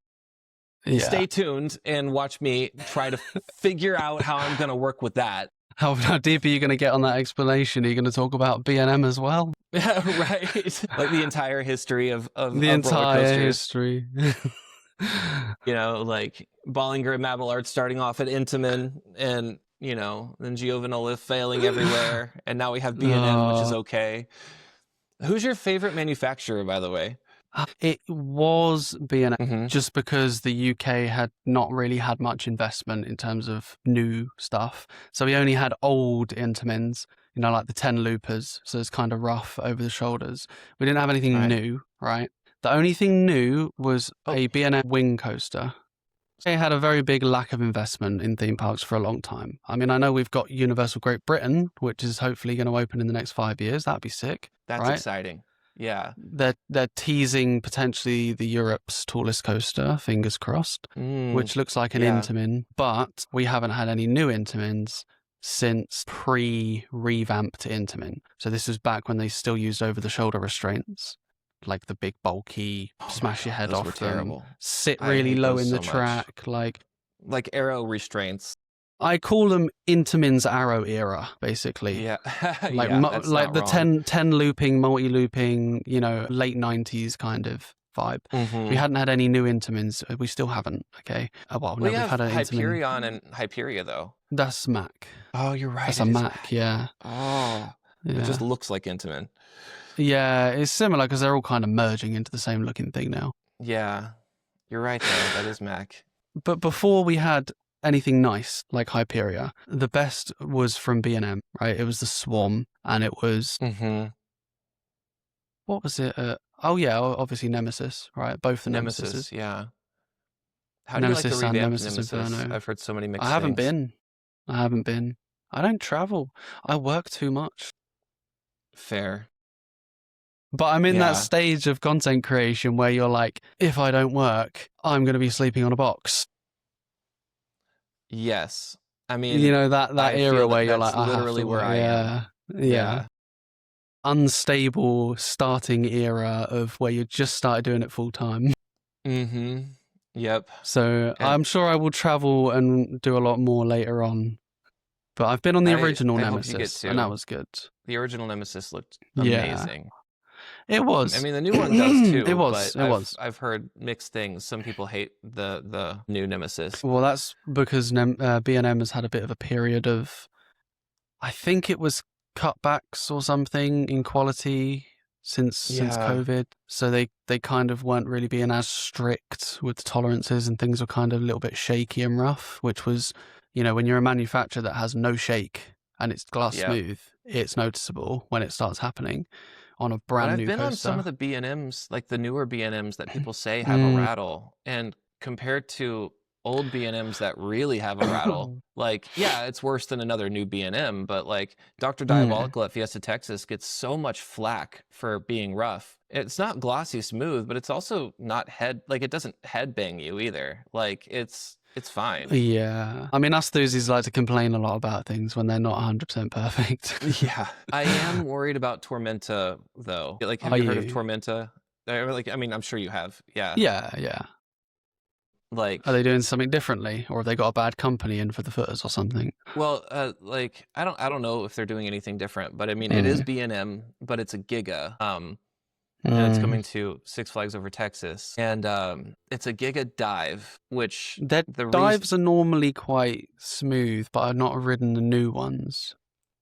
stay tuned and watch me try to figure out how I'm going to work with that. How deep are you going to get on that explanation? Are you going to talk about B&M as well? Right. Like the entire history of the entire history. Like Bollinger and Mabillard starting off at Intamin, and then Giovanola failing everywhere, and now we have B&M, which is okay. Who's your favorite manufacturer, by the way? It was B&M, just because the UK had not really had much investment in terms of new stuff. So we only had old Intamins, like the 10 loopers, so it's kind of rough over the shoulders. We didn't have anything new, right? The only thing new was a B&M wing coaster. They had a very big lack of investment in theme parks for a long time. I mean, I know we've got Universal Great Britain, which is hopefully going to open in the next 5 years. That'd be sick. That's exciting. Yeah. They're teasing potentially the Europe's tallest coaster, fingers crossed, which looks like an Intamin. But we haven't had any new Intamins since pre-revamped Intamin. So this was back when they still used over-the-shoulder restraints. Like the big bulky smash your head off them, sit really low in the track, like arrow restraints. I call them Intamin's arrow era, basically. Yeah. Like the 10 looping, multi-looping, late 90s kind of vibe. We hadn't had any new Intamins. We still haven't, okay? We have had Hyperion and Hyperia, though. That's Mac. Oh, you're right. That's a Mac, yeah. Oh, it just looks like Intamin. Yeah, it's similar because they're all kind of merging into the same looking thing now. Yeah, you're right though. That is Mac. But before we had anything nice like Hyperia, the best was from B&M, right? It was the Swarm, and it was what was it? Obviously Nemesis, right? Both the Nemesises. Yeah. How Nemesis do you like the and revamped Nemesis Inferno. I've heard so many mixed I haven't things. been. I don't travel. I work too much. Fair. But I'm in that stage of content creation where you're like, if I don't work, I'm going to be sleeping on a box. Yes. I mean, you know, that era where you're like, that's literally where I am. Yeah. Unstable starting era of where you just started doing it full time. Mm-hmm. Yep. So I'm sure I will travel and do a lot more later on. But I've been on the original Nemesis, and that was good. The original Nemesis looked amazing. It was. I mean, the new one does too. It was. But I've heard mixed things. Some people hate the new Nemesis. Well, that's because B&M has had a bit of a period of, I think it was cutbacks or something in quality since COVID. So they kind of weren't really being as strict with tolerances, and things were kind of a little bit shaky and rough, which was, you know, when you're a manufacturer that has no shake and it's glass smooth, it's noticeable when it starts happening on a brand new coaster. I've been on some of the B&Ms, like the newer B&Ms that people say have a rattle, and compared to old B&Ms that really have a rattle, like, yeah, it's worse than another new B&M, but like Dr. Diabolical at Fiesta Texas gets so much flack for being rough. It's not glossy smooth, but it's also not it doesn't headbang you either. Like, it's fine. Yeah. I mean, us enthusiasts like to complain a lot about things when they're not 100% perfect. Yeah. I am worried about Tormenta, though. Like, have you heard of Tormenta? Like, I mean, I'm sure you have. Yeah. Yeah. Like, are they doing something differently, or have they got a bad company in for the footers or something? Well, like, I don't know if they're doing anything different, but I mean, it is B&M, but it's a Giga. And it's coming to Six Flags Over Texas, and it's a Giga dive, which the dives are normally quite smooth, but I've not ridden the new ones.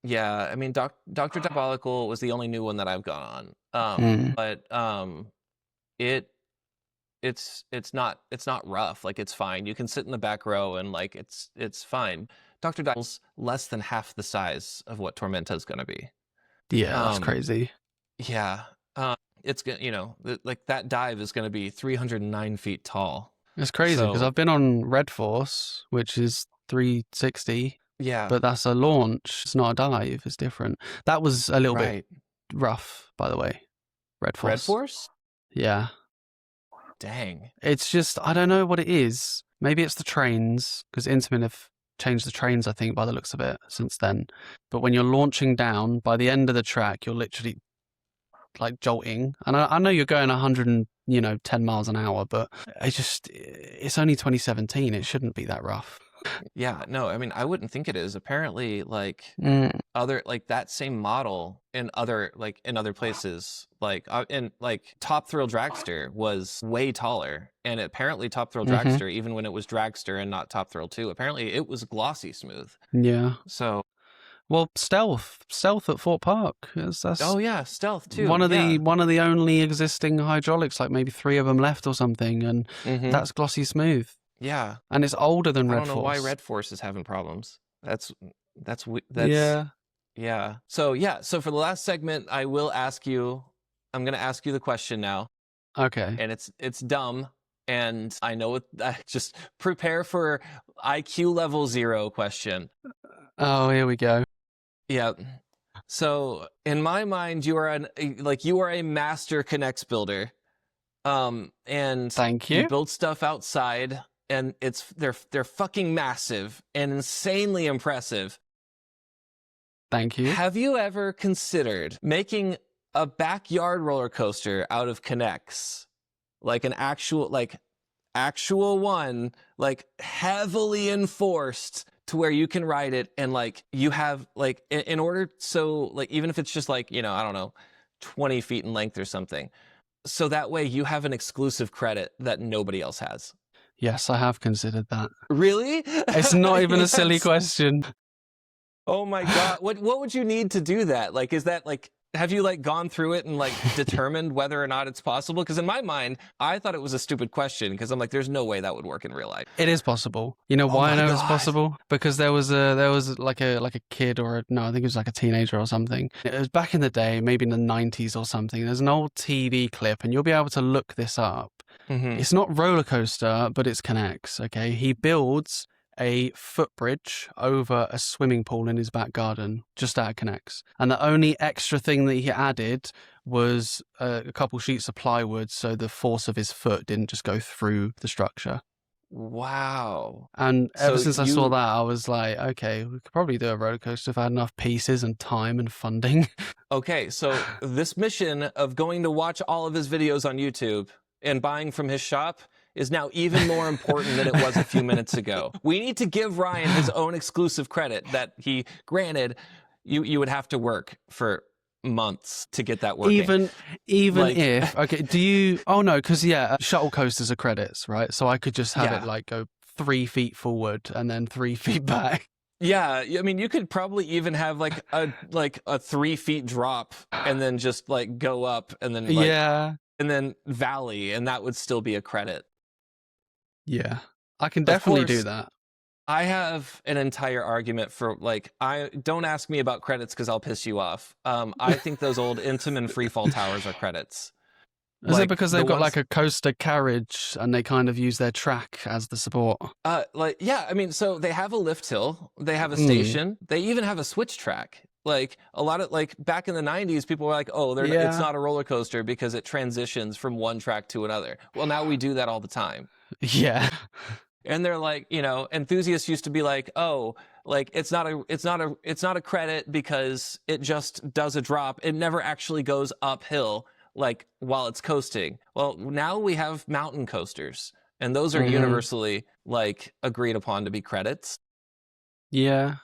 Yeah, I mean, Dr. Diabolical was the only new one that I've gone on, but it's not rough. Like, it's fine. You can sit in the back row and like it's fine. Dr. Diabolical's less than half the size of what Tormenta is going to be. Yeah, that's crazy. Yeah. It's gonna, you know, like that dive is going to be 309 feet tall. It's crazy because I've been on Red Force, which is 360. Yeah, but that's a launch. It's not a dive. It's different. That was a little bit rough, by the way. Red Force. Red Force? Yeah. Dang. It's just, I don't know what it is. Maybe it's the trains, because Intamin have changed the trains, I think, by the looks of it since then. But when you're launching down, by the end of the track, you're literally like jolting, and I know you're going 110 miles an hour, but it's only 2017. It shouldn't be that rough. Yeah, no, I mean, I wouldn't think it is. Apparently, like other, like that same model in other places, like in like Top Thrill Dragster was way taller, and apparently Top Thrill Dragster, even when it was Dragster and not Top Thrill 2, apparently it was glossy smooth. Yeah. So. Well, Stealth at Fort Park. Oh yeah, Stealth too. One of the only existing hydraulics, like maybe 3 of them left or something, and that's glossy smooth. Yeah, and it's older than Red Force. I don't know why Red Force is having problems. That's yeah. So for the last segment, I'm going to ask you the question now. Okay. And it's dumb, and I know it. Just prepare for IQ level 0 question. Oh, here we go. Yeah. So in my mind, you are a master K'NEX builder. And thank you. You build stuff outside, and they're fucking massive and insanely impressive. Thank you. Have you ever considered making a backyard roller coaster out of K'NEX? Like an actual one, like heavily enforced to where you can ride it, and like you have like in order, so like even if it's just like, I don't know, 20 feet in length or something, so that way you have an exclusive credit that nobody else has. Yes, I have considered that. Really? It's not even a silly question. Oh my God. What would you need to do that? Like, is that like, have you like gone through it and like determined whether or not it's possible? Because in my mind, I thought it was a stupid question, because I'm like, there's no way that would work in real life. It is possible. You know why I know it's possible? Because there was like a kid, I think it was like a teenager or something. It was back in the day, maybe in the 90s or something. There's an old TV clip, and you'll be able to look this up. It's not roller coaster, but it's K'NEX. Okay, he builds a footbridge over a swimming pool in his back garden, just out of K'NEX. And the only extra thing that he added was a couple sheets of plywood, so the force of his foot didn't just go through the structure. Wow. And ever since I saw that, I was like, okay, we could probably do a roller coaster if I had enough pieces and time and funding. Okay, so this mission of going to watch all of his videos on YouTube and buying from his shop is now even more important than it was a few minutes ago. We need to give Ryan his own exclusive credit that he, granted, you would have to work for months to get that working. Even like, if, okay, do you, oh no, because yeah, shuttle coasters are credits, right? So I could just have it like go 3 feet forward and then 3 feet back. Yeah, I mean, you could probably even have like a 3 feet drop and then just like go up and then and then valley, and that would still be a credit. Yeah, I can definitely do that. I have an entire argument for like, don't ask me about credits because I'll piss you off. I think those old Intamin freefall towers are credits. Is it because they've got like a coaster carriage and they kind of use their track as the support? Yeah, I mean, so they have a lift hill, they have a station, they even have a switch track. Like a lot of like back in the 90s, people were like, oh, it's not a roller coaster because it transitions from one track to another. Well, now we do that all the time. Yeah. And they're like, you know, enthusiasts used to be like, oh, like it's not a credit because it just does a drop. It never actually goes uphill like while it's coasting. Well, now we have mountain coasters, and those are universally like agreed upon to be credits. Yeah.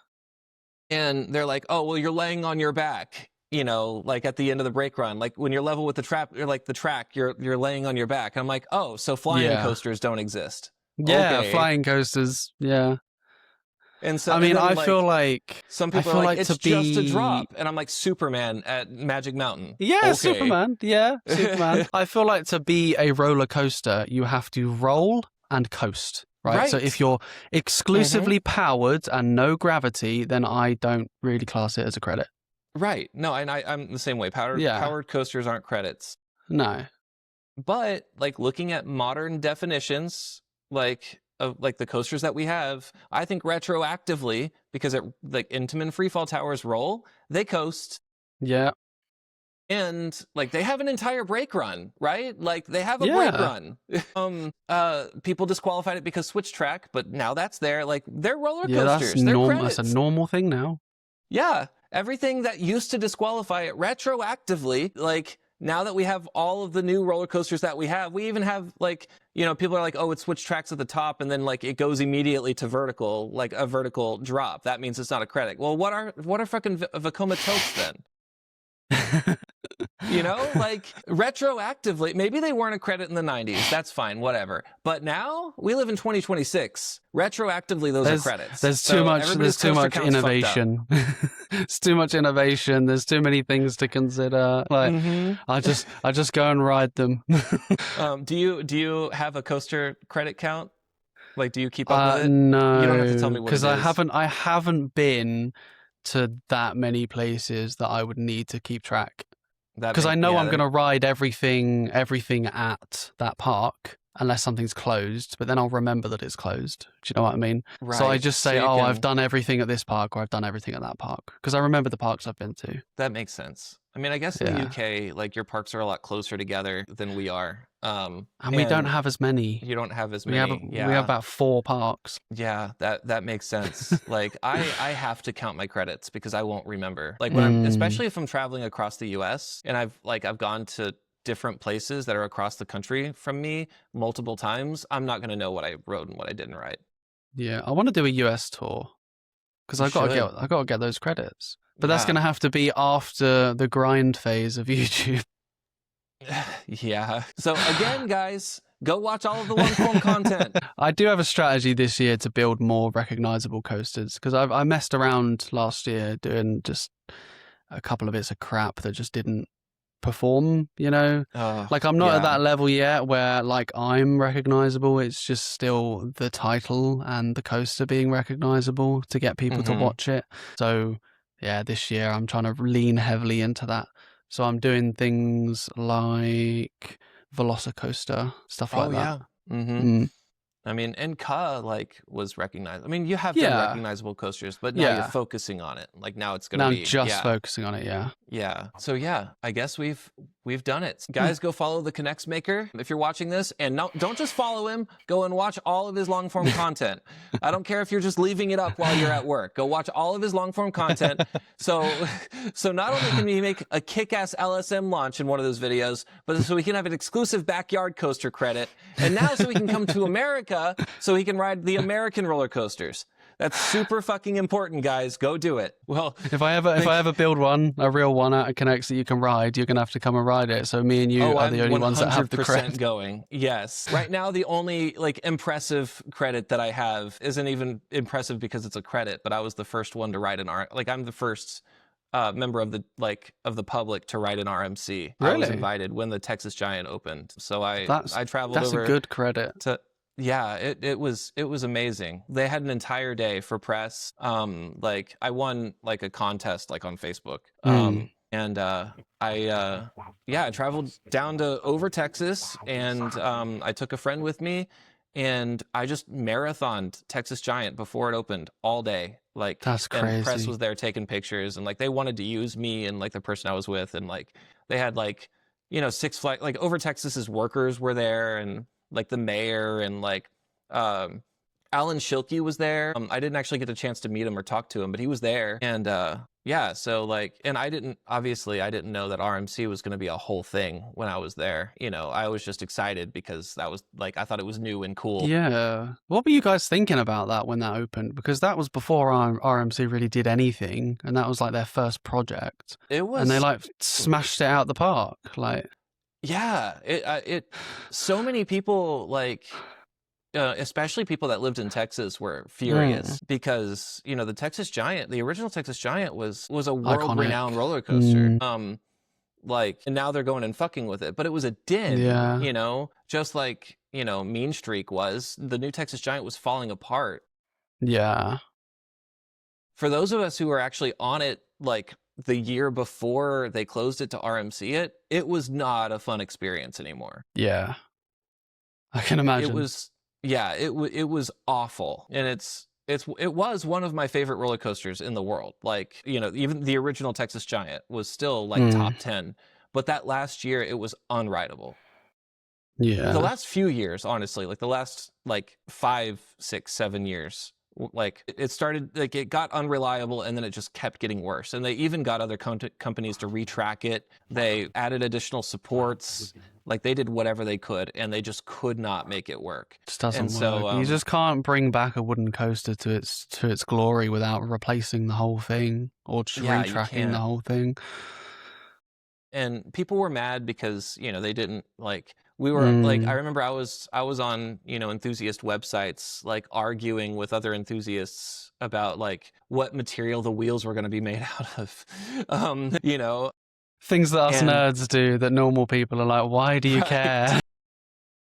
And they're like, oh, well, you're laying on your back, you know, like at the end of the brake run, like when you're level with the track, you're laying on your back. I'm like, oh, so flying coasters don't exist. Yeah, okay. Flying coasters. Yeah. And so, I mean, I feel like some people are like, it's just a drop. And I'm like, Superman at Magic Mountain. Yeah, okay. Superman. Yeah, Superman. I feel like to be a roller coaster, you have to roll and coast. Right. So if you're exclusively powered and no gravity, then I don't really class it as a credit. Right. No, and I'm the same way. Powered coasters aren't credits. No. But like looking at modern definitions, like the coasters that we have, I think retroactively, because like Intamin freefall towers roll, they coast. Yeah. And like they have an entire brake run, right? Like they have a brake run. People disqualified it because switch track, but now that's there. Like they're roller coasters. That's a normal thing now. Yeah. Everything that used to disqualify it retroactively, like now that we have all of the new roller coasters that we even have like, you know, people are like, oh, it switched tracks at the top and then like it goes immediately to vertical, like a vertical drop. That means it's not a credit. Well, what are fucking Vekoma Tokes then? You know, like retroactively, maybe they weren't a credit in the 90s. That's fine, whatever. But now we live in 2026. Retroactively, those are credits. There's too much innovation. It's too much innovation. There's too many things to consider. Like I just go and ride them. Do you have a coaster credit count? Like, do you keep up with it? No, you don't have to tell me what it is. Because I haven't been to that many places that I would need to keep track. Because I know I'm going to ride everything at that park unless something's closed, but then I'll remember that it's closed. Do you know what I mean? Right. So I just say, I've done everything at this park or I've done everything at that park because I remember the parks I've been to. That makes sense. I mean, I guess in the UK, like your parks are a lot closer together than we are. And we don't have as many. You don't have as many. We have about 4 parks. Yeah, that makes sense. Like I have to count my credits because I won't remember. Like when especially if I'm traveling across the US and I've gone to different places that are across the country from me multiple times, I'm not going to know what I rode and what I didn't ride. Yeah, I want to do a US tour because I've got to get those credits. But that's going to have to be after the grind phase of YouTube. Yeah. So again, guys, go watch all of the long-form content. I do have a strategy this year to build more recognizable coasters because I messed around last year doing just a couple of bits of crap that just didn't perform, you know? Like I'm not at that level yet where like I'm recognizable. It's just still the title and the coaster being recognizable to get people to watch it. So yeah, this year I'm trying to lean heavily into that. So I'm doing things like Velocicoaster, stuff like that. Yeah. I mean, and Ka like was recognized. I mean, you have done recognizable coasters, but now you're focusing on it. Like now it's going to be. Now I'm just focusing on it, Yeah. So yeah, I guess we've done it. Guys, go follow the TheKnexMaker if you're watching this, and don't just follow him. Go and watch all of his long form content. I don't care if you're just leaving it up while you're at work. Go watch all of his long form content. So not only can we make a kick-ass LSM launch in one of those videos, but so we can have an exclusive backyard coaster credit, and now so we can come to America so he can ride the American roller coasters. That's super fucking important, guys. Go do it. Well, if I ever build one, a real one out of Knex that you can ride, you're gonna have to come and ride it. So me and you are the only ones that have the credit going. Yes. Right now, the only like impressive credit that I have isn't even impressive because it's a credit, but I was the first one to ride an I'm the first member of the public to ride an RMC. Really? I was invited when the Texas Giant opened, so I traveled over. That's a good credit. Yeah, it was amazing. They had an entire day for press. Like I won like a contest like on Facebook. And I traveled down to over Texas, and I took a friend with me, and I just marathoned Texas Giant before it opened all day. Like, that's crazy. And the press was there taking pictures, and like they wanted to use me and like the person I was with, and like they had like, you know, Six Flags, like over Texas's workers were there, and like the mayor, and like Alan Schilke was there. I didn't actually get a chance to meet him or talk to him, but he was there. And yeah, so like, and I didn't know that RMC was going to be a whole thing when I was there. You know, I was just excited because that was like, I thought it was new and cool. Yeah. What were you guys thinking about that when that opened? Because that was before RMC really did anything, and that was like their first project. It was, and they like smashed it out the park. Like, yeah, so many people like, especially people that lived in Texas were furious because, you know, the original Texas Giant was a world-renowned roller coaster. Like, and now they're going and fucking with it, but it was a din, you know, just like, you know, Mean Streak was. The new Texas Giant was falling apart. Yeah. For those of us who were actually on it, like, the year before they closed it to RMC it was not a fun experience anymore. Yeah. I can imagine. It was awful. And it was one of my favorite roller coasters in the world. Like, you know, even the original Texas Giant was still like top 10, but that last year it was unrideable. Yeah. The last few years, honestly, like the last like 5, 6, 7 years, like it started, like it got unreliable, and then it just kept getting worse. And they even got other companies to retrack it. They added additional supports. Like they did whatever they could, and they just could not make it work. It just doesn't work. You just can't bring back a wooden coaster to its glory without replacing the whole thing or just retracking the whole thing. And people were mad because, you know, they didn't like. We were like, I remember I was on, you know, enthusiast websites, like arguing with other enthusiasts about like what material the wheels were going to be made out of, you know. Things that us nerds do that normal people are like, why do you care?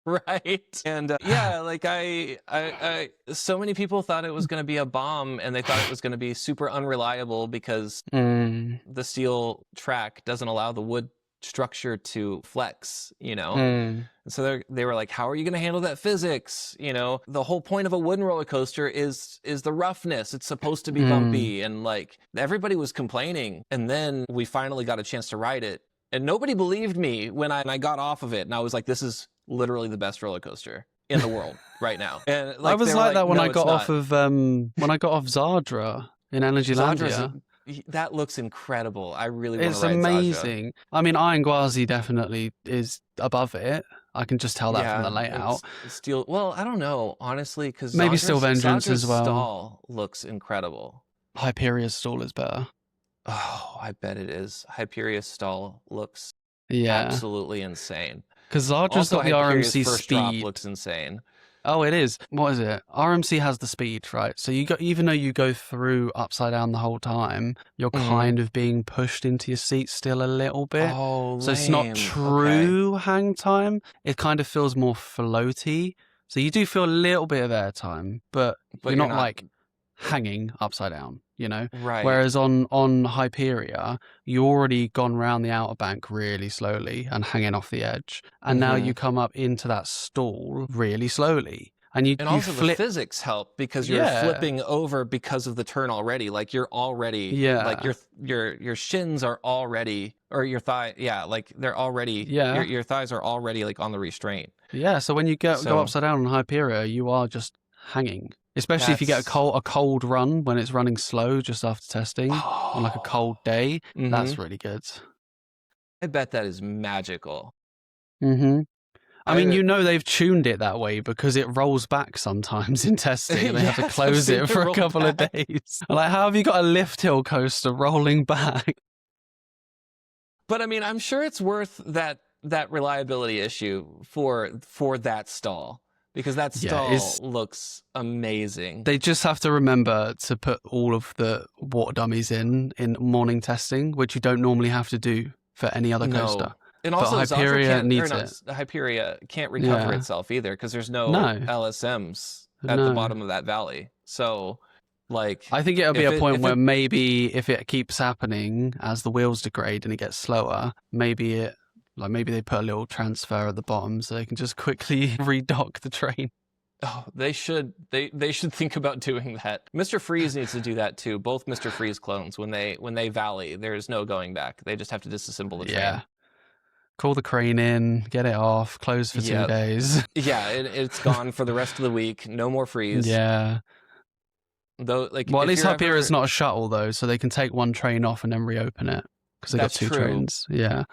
Right. And yeah, like I so many people thought it was going to be a bomb, and they thought it was going to be super unreliable because the steel track doesn't allow the wood structure to flex, you know. And so they were like, how are you going to handle that physics? You know, the whole point of a wooden roller coaster is the roughness. It's supposed to be bumpy, and like everybody was complaining. And then we finally got a chance to ride it, and nobody believed me when I got off of it, and I was like, this is literally the best roller coaster in the world right now. And like, I was like that when I got off of when I got off Zadra in Energylandia. That looks incredible. I really want to ride amazing. Zadra. I mean, Iron Gwazi definitely is above it. I can just tell that from the layout. Steel. Well, I don't know, honestly, because maybe Steel Vengeance as well. Stall looks incredible. Hyperia's stall is better. Oh, I bet it is. Hyperia's stall looks absolutely insane. Because Zadra's got the RMC first speed. Drop looks insane. Oh, it is. What is it? RMC has the speed, right? So you got, even though you go through upside down the whole time, you're kind of being pushed into your seat still a little bit. Oh, so it's not true hang time. It kind of feels more floaty. So you do feel a little bit of air time, but you're not like hanging upside down, you know? Right. Whereas on Hyperia, you already gone round the outer bank really slowly and hanging off the edge. And now you come up into that stall really slowly. And you also flip. the physics help because you're flipping over because of the turn already. Like you're already, like your shins are already, or your thigh, like they're already, your thighs are already like on the restraint. Yeah, so when you go upside down on Hyperion, you are just hanging. Especially if you get a cold run when it's running slow just after testing on like a cold day. That's really good. I bet that is magical. I mean, they've tuned it that way because it rolls back sometimes in testing and they have to close it for a couple of days. Like, how have you got a lift hill coaster rolling back? But I mean, I'm sure it's worth that reliability issue for that stall. Because that stall looks amazing. They just have to remember to put all of the water dummies in morning testing, which you don't normally have to do for any other coaster. And also, Hyperion needs it. Hyperion can't recover itself either because there's no LSMs at the bottom of that valley. So, like, I think it'll be a point where maybe if it keeps happening as the wheels degrade and it gets slower, maybe they put a little transfer at the bottom so they can just quickly redock the train. Oh, they should. They should think about doing that. Mr. Freeze needs to do that too. Both Mr. Freeze clones, when they valley, there's no going back. They just have to disassemble the train. Yeah. Call the crane in, get it off, close for 2 days. Yeah, it's gone for the rest of the week. No more freeze. Yeah. Though, like, well, at least Hyperia's not a shuttle though, so they can take one train off and then reopen it because they got 2 trains. Yeah.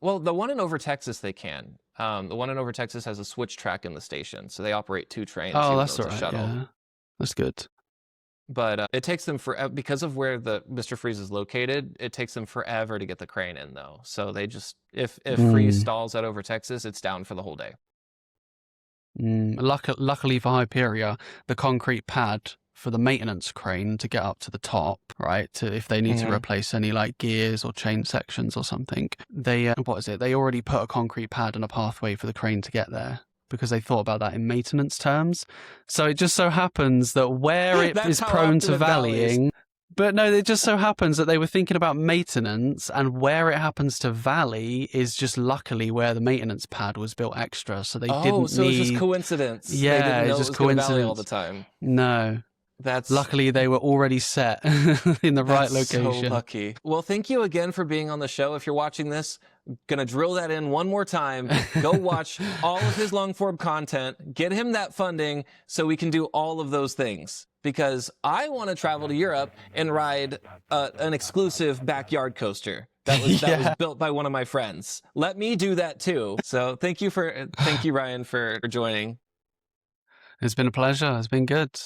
Well, the one in Over Texas they can. The one in Over Texas has a switch track in the station, so they operate 2 trains. Oh, that's all right. Shuttle. Yeah. That's good. But it takes them because of where the Mr. Freeze is located, it takes them forever to get the crane in, though. So they just, if Freeze stalls at Over Texas, it's down for the whole day. Luckily for Hyperia, the concrete pad for the maintenance crane to get up to the top, right, if they need to replace any like gears or chain sections or something, they they already put a concrete pad and a pathway for the crane to get there, because they thought about that in maintenance terms. So it just so happens that where it is prone to valleying, but no, it just so happens that they were thinking about maintenance, and where it happens to valley is just luckily where the maintenance pad was built extra. So they didn't so it's just coincidence. Yeah, they didn't know it's just it was coincidence valley all the time. No. Luckily they were already set in the right location. So lucky. Well, thank you again for being on the show. If you're watching this, gonna drill that in one more time. Go watch all of his long form content. Get him that funding so we can do all of those things. Because I want to travel to Europe and ride an exclusive backyard coaster that was built by one of my friends. Let me do that too. So thank you Ryan for joining. It's been a pleasure. It's been good.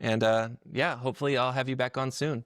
And hopefully I'll have you back on soon.